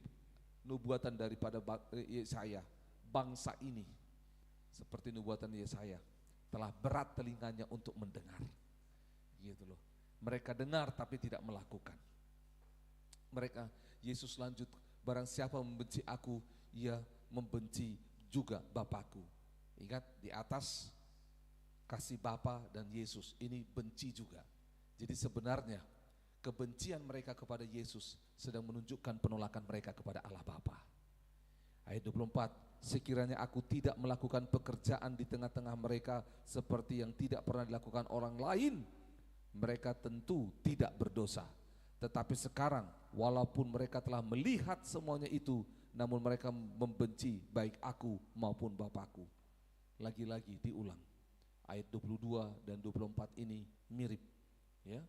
nubuatan daripada Yesaya, bangsa ini seperti nubuatan Yesaya, telah berat telinganya untuk mendengar. Gitu loh. Mereka dengar tapi tidak melakukan. Yesus lanjut, barang siapa membenci aku, ia membenci juga Bapakku. Ingat di atas kasih Bapa dan Yesus, ini benci juga. Jadi sebenarnya kebencian mereka kepada Yesus sedang menunjukkan penolakan mereka kepada Allah Bapa. Ayat 24, sekiranya aku tidak melakukan pekerjaan di tengah-tengah mereka seperti yang tidak pernah dilakukan orang lain, mereka tentu tidak berdosa. Tetapi sekarang walaupun mereka telah melihat semuanya itu, namun mereka membenci baik aku maupun Bapakku. Lagi-lagi diulang. Ayat 22 dan 24 ini mirip, ya.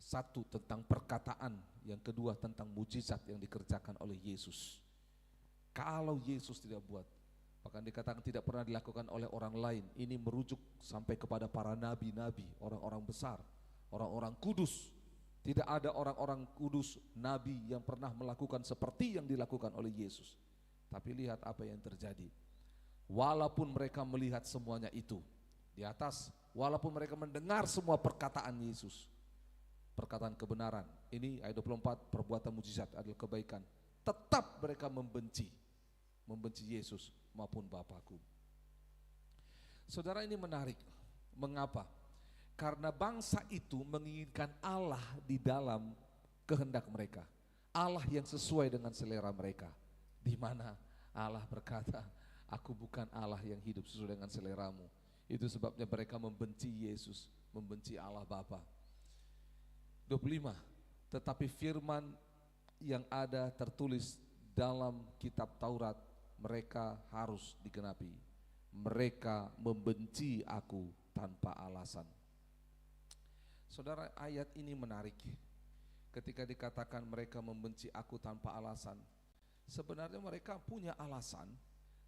Satu tentang perkataan, yang kedua tentang mujizat yang dikerjakan oleh Yesus. Kalau Yesus tidak buat, bahkan dikatakan tidak pernah dilakukan oleh orang lain. Ini merujuk sampai kepada para nabi-nabi, orang-orang besar, orang-orang kudus. Tidak ada orang-orang kudus, nabi yang pernah melakukan seperti yang dilakukan oleh Yesus. Tapi lihat apa yang terjadi. Walaupun mereka melihat semuanya itu di atas, walaupun mereka mendengar semua perkataan Yesus, perkataan kebenaran, ini ayat 24, perbuatan mujizat adalah kebaikan, tetap mereka membenci Yesus maupun Bapakku. Saudara, ini menarik. Mengapa? Karena bangsa itu menginginkan Allah di dalam kehendak mereka, Allah yang sesuai dengan selera mereka. Di mana Allah berkata, aku bukan Allah yang hidup sesuai dengan seleramu. Itu sebabnya mereka membenci Yesus, membenci Allah Bapa. 25, tetapi firman yang ada tertulis dalam kitab Taurat mereka harus digenapi. Mereka membenci aku tanpa alasan. Saudara, ayat ini menarik. Ketika dikatakan mereka membenci aku tanpa alasan, sebenarnya mereka punya alasan.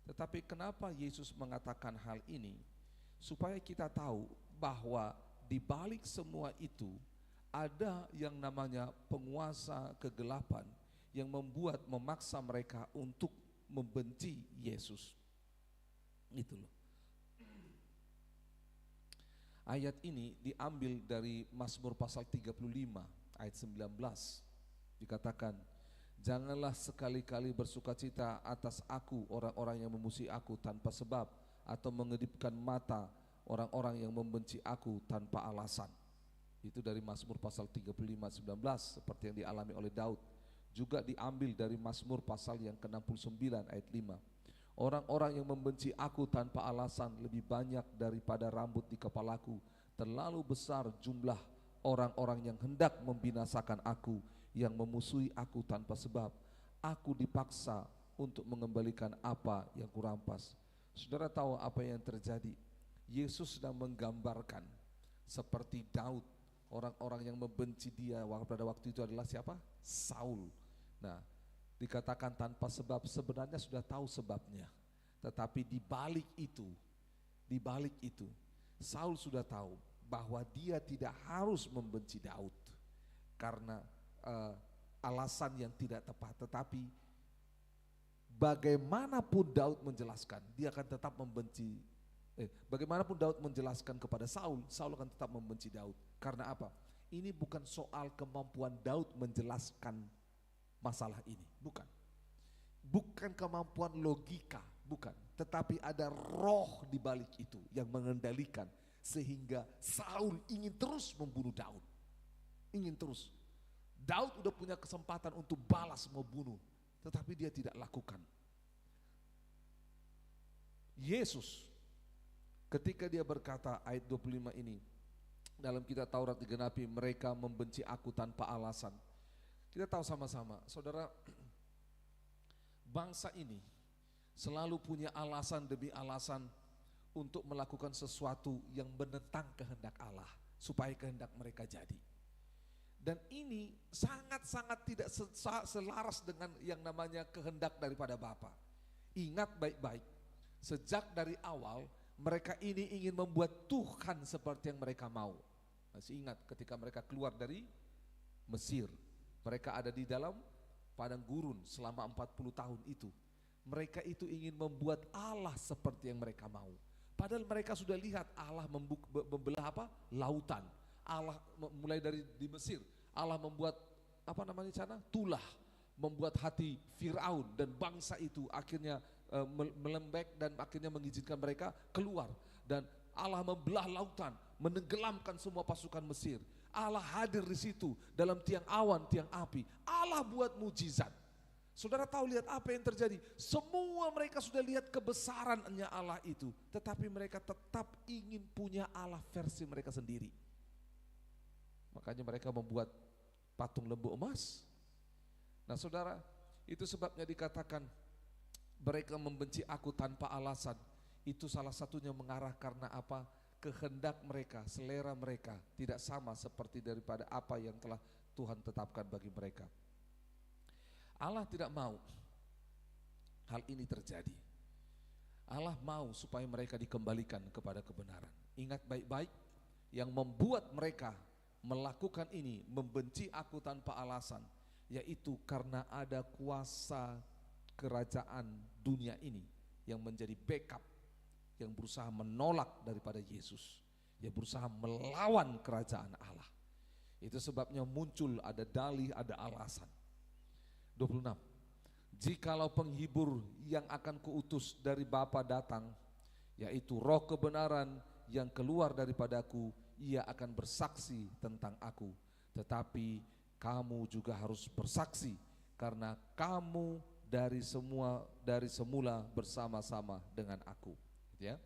Tetapi kenapa Yesus mengatakan hal ini? Supaya kita tahu bahwa di balik semua itu ada yang namanya penguasa kegelapan yang memaksa mereka untuk membenci Yesus. Itu loh. Ayat ini diambil dari Mazmur pasal 35 ayat 19. Dikatakan, Janganlah sekali-kali bersukacita atas aku orang-orang yang memusuhi aku tanpa sebab, atau mengedipkan mata orang-orang yang membenci aku tanpa alasan. Itu dari Mazmur pasal 35:19 seperti yang dialami oleh Daud. Juga diambil dari Mazmur pasal yang ke-69 ayat 5. Orang-orang yang membenci aku tanpa alasan lebih banyak daripada rambut di kepalaku. Terlalu besar jumlah orang-orang yang hendak membinasakan aku, yang memusuhi aku tanpa sebab. Aku dipaksa untuk mengembalikan apa yang kurampas. Saudara tahu apa yang terjadi? Yesus sedang menggambarkan seperti Daud. Orang-orang yang membenci dia pada waktu itu adalah siapa? Saul. Nah, dikatakan tanpa sebab, sebenarnya sudah tahu sebabnya. Tetapi di balik itu, Saul sudah tahu bahwa dia tidak harus membenci Daud karena alasan yang tidak tepat, tetapi bagaimanapun Daud menjelaskan, dia akan tetap membenci. Bagaimanapun Daud menjelaskan kepada Saul, Saul akan tetap membenci Daud. Karena apa? Ini bukan soal kemampuan Daud menjelaskan masalah ini, bukan. Bukan kemampuan logika, bukan. Tetapi ada roh di balik itu yang mengendalikan sehingga Saul ingin terus membunuh Daud. Ingin terus. Daud udah punya kesempatan untuk balas membunuh, tetapi dia tidak lakukan. Yesus ketika dia berkata ayat 25 ini, dalam kitab Taurat digenapi, mereka membenci aku tanpa alasan. Kita tahu sama-sama, saudara, bangsa ini selalu punya alasan demi alasan untuk melakukan sesuatu yang menentang kehendak Allah, supaya kehendak mereka jadi. Dan ini sangat-sangat tidak selaras dengan yang namanya kehendak daripada Bapa. Ingat baik-baik, sejak dari awal mereka ini ingin membuat Tuhan seperti yang mereka mau. Masih ingat ketika mereka keluar dari Mesir, mereka ada di dalam padang gurun selama 40 tahun itu. Mereka itu ingin membuat Allah seperti yang mereka mau. Padahal mereka sudah lihat Allah membelah apa? Lautan. Allah mulai dari di Mesir, Allah membuat tulah, membuat hati Firaun dan bangsa itu akhirnya melembek dan akhirnya mengizinkan mereka keluar. Dan Allah membelah lautan, menenggelamkan semua pasukan Mesir. Allah hadir di situ dalam tiang awan, tiang api. Allah buat mujizat. Saudara tahu lihat apa yang terjadi? Semua mereka sudah lihat kebesarannya Allah itu, tetapi mereka tetap ingin punya Allah versi mereka sendiri. Makanya mereka membuat patung lembu emas. Nah saudara, itu sebabnya dikatakan mereka membenci aku tanpa alasan. Itu salah satunya mengarah karena apa? Kehendak mereka, selera mereka tidak sama seperti daripada apa yang telah Tuhan tetapkan bagi mereka. Allah tidak mau hal ini terjadi. Allah mau supaya mereka dikembalikan kepada kebenaran. Ingat baik-baik, yang membuat mereka melakukan ini, membenci aku tanpa alasan, yaitu karena ada kuasa kerajaan dunia ini yang menjadi backup, yang berusaha menolak daripada Yesus, yang berusaha melawan kerajaan Allah. Itu sebabnya muncul ada dalih, ada alasan. 26. Jikalau penghibur yang akan kuutus dari Bapa datang, yaitu roh kebenaran yang keluar daripadaku, ia akan bersaksi tentang aku. Tetapi kamu juga harus bersaksi, karena kamu dari semula bersama-sama dengan aku. Ya.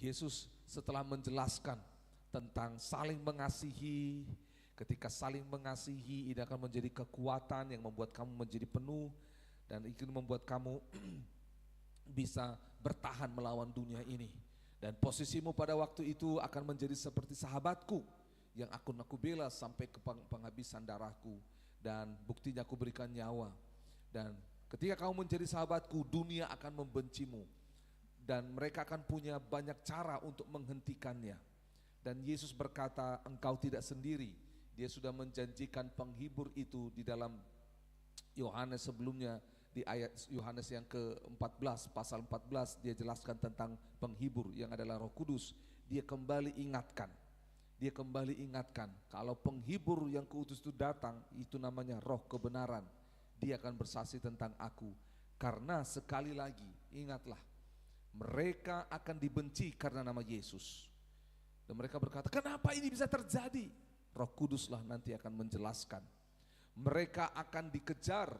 Yesus setelah menjelaskan tentang saling mengasihi, ketika saling mengasihi ini akan menjadi kekuatan yang membuat kamu menjadi penuh dan ingin membuat kamu bisa bertahan melawan dunia ini. Dan posisimu pada waktu itu akan menjadi seperti sahabatku yang aku bela sampai ke penghabisan darahku, dan buktinya aku berikan nyawa. Dan ketika kamu menjadi sahabatku, dunia akan membencimu dan mereka akan punya banyak cara untuk menghentikannya. Dan Yesus berkata, engkau tidak sendiri. Dia sudah menjanjikan penghibur itu di dalam Yohanes sebelumnya, di ayat Yohanes yang ke-14, pasal 14, dia jelaskan tentang penghibur yang adalah Roh Kudus. Dia kembali ingatkan Dia kembali ingatkan, kalau penghibur yang kuutus itu datang, itu namanya roh kebenaran. Dia akan bersaksi tentang aku. Karena sekali lagi, ingatlah, mereka akan dibenci karena nama Yesus. Dan mereka berkata, kenapa ini bisa terjadi? Roh Kuduslah nanti akan menjelaskan. Mereka akan dikejar,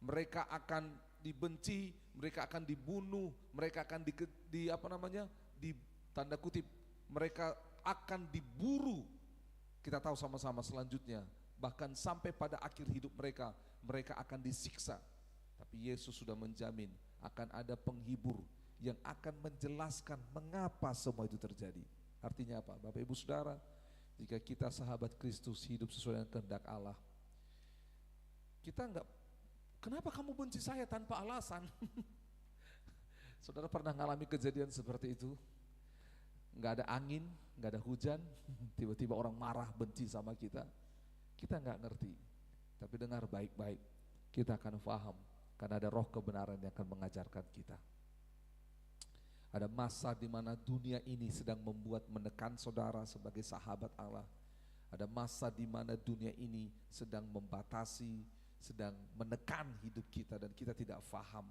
mereka akan dibenci, mereka akan dibunuh, mereka akan di tanda kutip, mereka akan diburu. Kita tahu sama-sama selanjutnya, bahkan sampai pada akhir hidup mereka, mereka akan disiksa. Tapi Yesus sudah menjamin akan ada penghibur yang akan menjelaskan mengapa semua itu terjadi. Artinya apa? Bapak Ibu Saudara, jika kita sahabat Kristus hidup sesuai dengan kehendak Allah, kita enggak, kenapa kamu benci saya tanpa alasan? Saudara pernah mengalami kejadian seperti itu? Enggak ada angin, enggak ada hujan, tiba-tiba orang marah benci sama kita. Kita enggak ngerti, tapi dengar baik-baik, kita akan paham. Karena ada roh kebenaran yang akan mengajarkan kita. Ada masa di mana dunia ini sedang membuat menekan saudara sebagai sahabat Allah. Ada masa di mana dunia ini sedang membatasi, sedang menekan hidup kita dan kita tidak paham.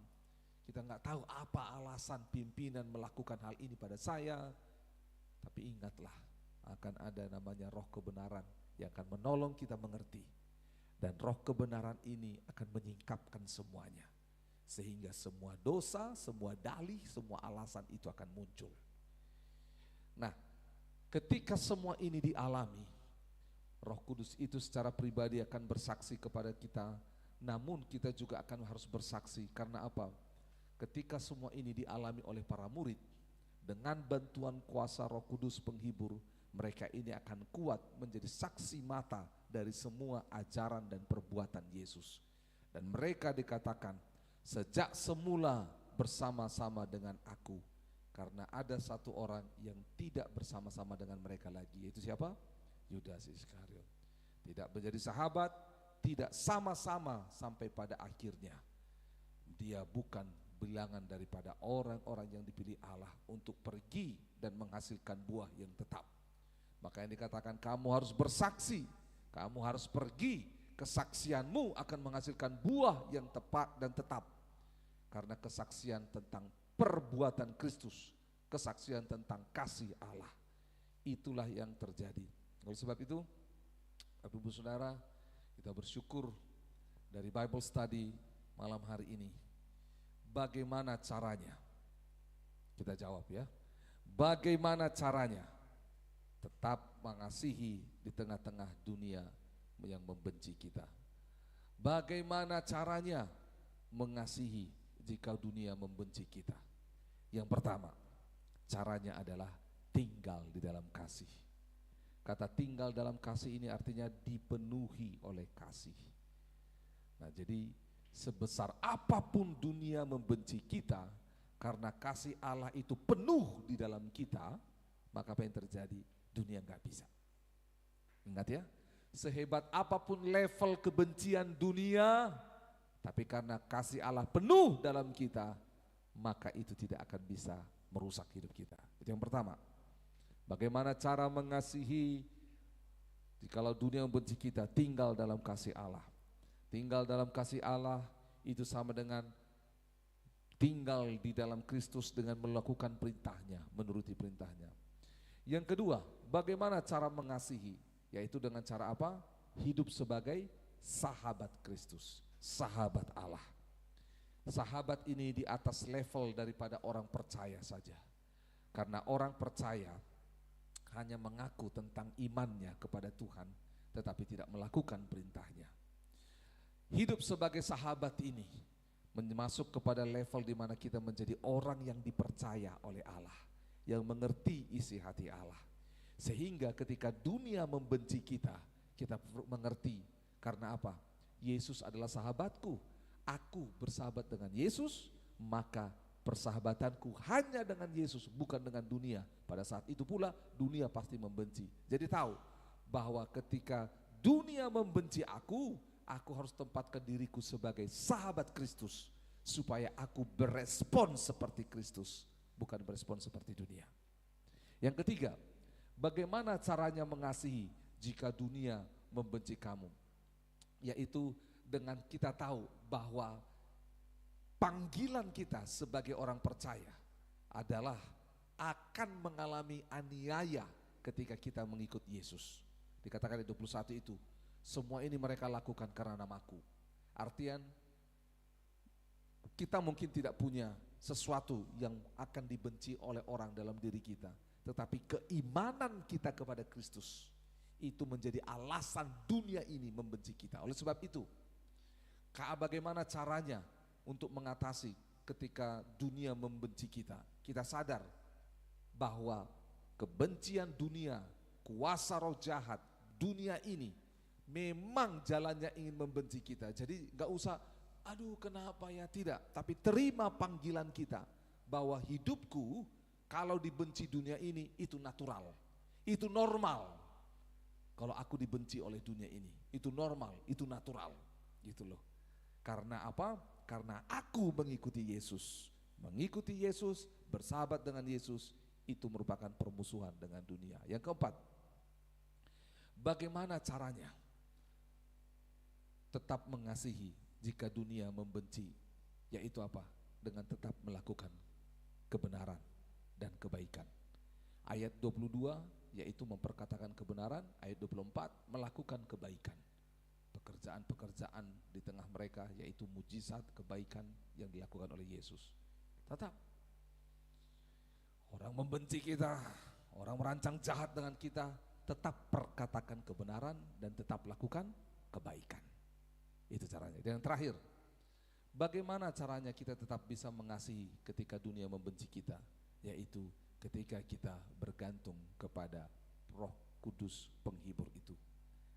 Kita nggak tahu apa alasan pimpinan melakukan hal ini pada saya. Tapi ingatlah, akan ada namanya roh kebenaran yang akan menolong kita mengerti. Dan roh kebenaran ini akan menyingkapkan semuanya. Sehingga semua dosa, semua dalih, semua alasan itu akan muncul. Nah, ketika semua ini dialami, Roh Kudus itu secara pribadi akan bersaksi kepada kita. Namun kita juga akan harus bersaksi, karena apa? Ketika semua ini dialami oleh para murid, dengan bantuan kuasa Roh Kudus penghibur, mereka ini akan kuat menjadi saksi mata dari semua ajaran dan perbuatan Yesus. Dan mereka dikatakan, sejak semula bersama-sama dengan aku. Karena ada satu orang yang tidak bersama-sama dengan mereka lagi, yaitu siapa? Yudas Iskariot. Tidak menjadi sahabat, tidak sama-sama sampai pada akhirnya. Dia bukan bilangan daripada orang-orang yang dipilih Allah untuk pergi dan menghasilkan buah yang tetap. Maka yang dikatakan kamu harus bersaksi, kamu harus pergi, kesaksianmu akan menghasilkan buah yang tepat dan tetap. Karena kesaksian tentang perbuatan Kristus, kesaksian tentang kasih Allah, itulah yang terjadi. Oleh sebab itu, Bapak Ibu Saudara, kita bersyukur dari Bible Study malam hari ini. Bagaimana caranya? Kita jawab ya. Bagaimana caranya tetap mengasihi di tengah-tengah dunia yang membenci kita? Bagaimana caranya mengasihi jika dunia membenci kita? Yang pertama, caranya adalah tinggal di dalam kasih. Kata tinggal dalam kasih ini artinya dipenuhi oleh kasih. Nah, jadi sebesar apapun dunia membenci kita, karena kasih Allah itu penuh di dalam kita, maka apa yang terjadi? Dunia nggak bisa. Ingat ya, sehebat apapun level kebencian dunia, tapi karena kasih Allah penuh dalam kita, maka itu tidak akan bisa merusak hidup kita. Itu yang pertama. Bagaimana cara mengasihi jikalau dunia membenci kita? Tinggal dalam kasih Allah. Tinggal dalam kasih Allah itu sama dengan tinggal di dalam Kristus dengan melakukan perintahnya, menuruti perintahnya. Yang kedua, bagaimana cara mengasihi? Yaitu dengan cara apa? Hidup sebagai sahabat Kristus, sahabat Allah. Sahabat ini di atas level daripada orang percaya saja. Karena orang percaya hanya mengaku tentang imannya kepada Tuhan, tetapi tidak melakukan perintahnya. Hidup sebagai sahabat ini masuk kepada level di mana kita menjadi orang yang dipercaya oleh Allah, yang mengerti isi hati Allah. Sehingga ketika dunia membenci kita, kita mengerti karena apa? Yesus adalah sahabatku. Aku bersahabat dengan Yesus, maka persahabatanku hanya dengan Yesus, bukan dengan dunia. Pada saat itu pula dunia pasti membenci. Jadi tahu bahwa ketika dunia membenci aku harus tempatkan diriku sebagai sahabat Kristus, supaya aku berespon seperti Kristus, bukan berespon seperti dunia. Yang ketiga, Bagaimana caranya mengasihi jika dunia membenci kamu? Yaitu dengan kita tahu bahwa panggilan kita sebagai orang percaya adalah akan mengalami aniaya ketika kita mengikut Yesus. Dikatakan di 21 itu, semua ini mereka lakukan karena namaku. Artian kita mungkin tidak punya sesuatu yang akan dibenci oleh orang dalam diri kita, tetapi keimanan kita kepada Kristus itu menjadi alasan dunia ini membenci kita. Oleh sebab itu, bagaimana caranya untuk mengatasi ketika dunia membenci kita? Kita sadar bahwa kebencian dunia, kuasa roh jahat dunia ini memang jalannya ingin membenci kita. Jadi gak usah, aduh kenapa ya, tidak. Tapi terima panggilan kita bahwa hidupku kalau dibenci dunia ini itu natural, itu normal. Kalau aku dibenci oleh dunia ini, itu normal, itu natural, gitu loh. Karena apa? Karena aku mengikuti Yesus. Mengikuti Yesus, bersahabat dengan Yesus, itu merupakan permusuhan dengan dunia. Yang keempat, bagaimana caranya tetap mengasihi jika dunia membenci? Yaitu apa? Dengan tetap melakukan kebenaran dan kebaikan. Ayat 22 yaitu memperkatakan kebenaran, ayat 24 melakukan kebaikan. Pekerjaan-pekerjaan di tengah mereka yaitu mujizat kebaikan yang dilakukan oleh Yesus. Tetap orang membenci kita, orang merancang jahat dengan kita, tetap perkatakan kebenaran dan tetap lakukan kebaikan. Itu caranya. Dan yang terakhir, bagaimana caranya kita tetap bisa mengasihi ketika dunia membenci kita? Yaitu ketika kita bergantung kepada Roh Kudus penghibur itu.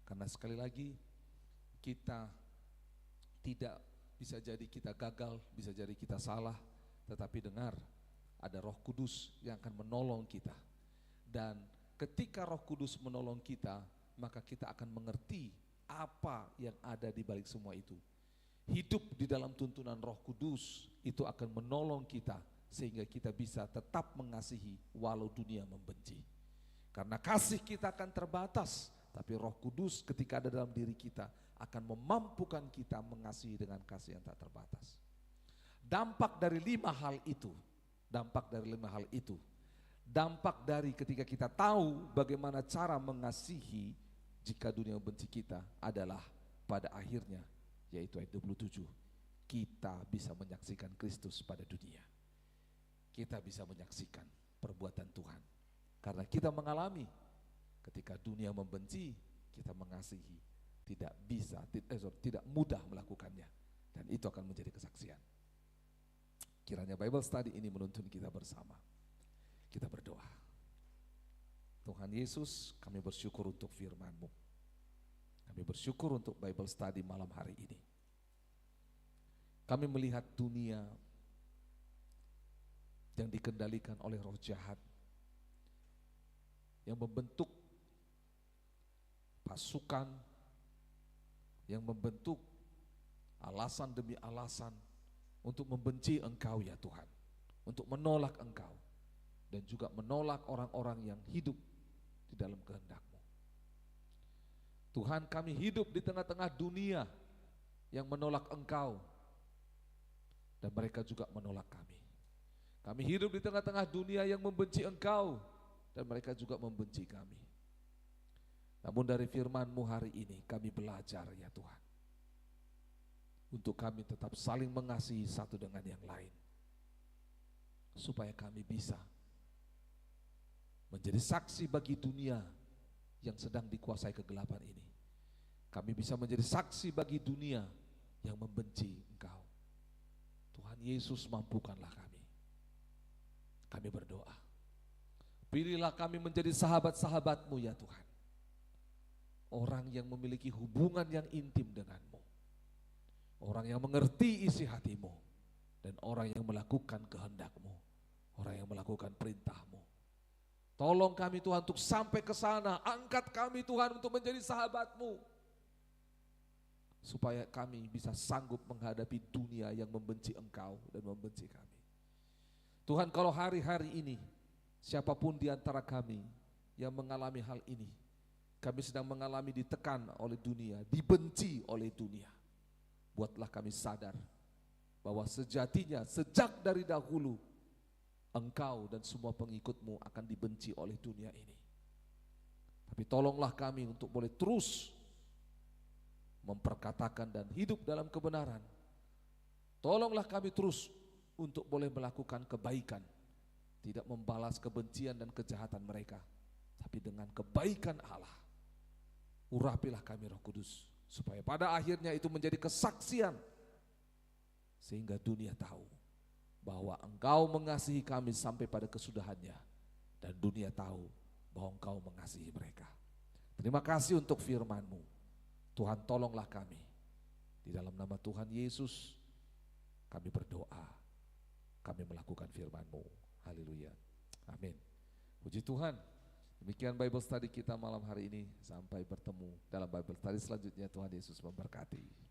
Karena sekali lagi kita tidak bisa jadi kita gagal, bisa jadi kita salah, tetapi dengar, ada Roh Kudus yang akan menolong kita. Dan ketika Roh Kudus menolong kita, maka kita akan mengerti apa yang ada di balik semua itu. Hidup di dalam tuntunan Roh Kudus itu akan menolong kita sehingga kita bisa tetap mengasihi walau dunia membenci. Karena kasih kita akan terbatas, tapi Roh Kudus ketika ada dalam diri kita akan memampukan kita mengasihi dengan kasih yang tak terbatas. Dampak dari 5 hal itu, dampak dari ketika kita tahu bagaimana cara mengasihi jika dunia membenci kita adalah pada akhirnya, yaitu ayat 27, kita bisa menyaksikan Kristus pada dunia. Kita bisa menyaksikan perbuatan Tuhan. Karena kita mengalami ketika dunia membenci, kita mengasihi, tidak mudah melakukannya. Dan itu akan menjadi kesaksian. Kiranya Bible study ini menuntun kita bersama. Kita berdoa. Tuhan Yesus, kami bersyukur untuk firman-Mu. Kami bersyukur untuk Bible study malam hari ini. Kami melihat dunia yang dikendalikan oleh roh jahat, yang membentuk pasukan, yang membentuk alasan demi alasan untuk membenci Engkau ya Tuhan, untuk menolak Engkau, dan juga menolak orang-orang yang hidup di dalam kehendak-Mu. Tuhan, kami hidup di tengah-tengah dunia yang menolak Engkau, dan mereka juga menolak kami. Kami hidup di tengah-tengah dunia yang membenci Engkau, dan mereka juga membenci kami. Namun dari firman-Mu hari ini kami belajar ya Tuhan, untuk kami tetap saling mengasihi satu dengan yang lain, supaya kami bisa menjadi saksi bagi dunia yang sedang dikuasai kegelapan ini. Kami bisa menjadi saksi bagi dunia yang membenci Engkau. Tuhan Yesus, mampukanlah kami. Kami berdoa, pilihlah kami menjadi sahabat-sahabat-Mu ya Tuhan, orang yang memiliki hubungan yang intim dengan-Mu, orang yang mengerti isi hati-Mu, dan orang yang melakukan kehendak-Mu, orang yang melakukan perintah-Mu. Tolong kami Tuhan untuk sampai ke sana. Angkat kami Tuhan untuk menjadi sahabat-Mu, supaya kami bisa sanggup menghadapi dunia yang membenci Engkau dan membenci kami. Tuhan, kalau hari-hari ini siapapun di antara kami yang mengalami hal ini. Kami sedang mengalami ditekan oleh dunia, dibenci oleh dunia. Buatlah kami sadar bahwa sejatinya sejak dari dahulu Engkau dan semua pengikut-Mu akan dibenci oleh dunia ini. Tapi tolonglah kami untuk boleh terus memperkatakan dan hidup dalam kebenaran. Tolonglah kami terus untuk boleh melakukan kebaikan, tidak membalas kebencian dan kejahatan mereka, tapi dengan kebaikan Allah. Urapilah kami Roh Kudus, supaya pada akhirnya itu menjadi kesaksian, sehingga dunia tahu bahwa Engkau mengasihi kami sampai pada kesudahannya, dan dunia tahu bahwa Engkau mengasihi mereka. Terima kasih untuk firman-Mu. Tuhan, tolonglah kami. Di dalam nama Tuhan Yesus kami berdoa, kami melakukan firman-Mu. Haleluya. Amin. Puji Tuhan. Demikian Bible study kita malam hari ini. Sampai bertemu dalam Bible study selanjutnya. Tuhan Yesus memberkati.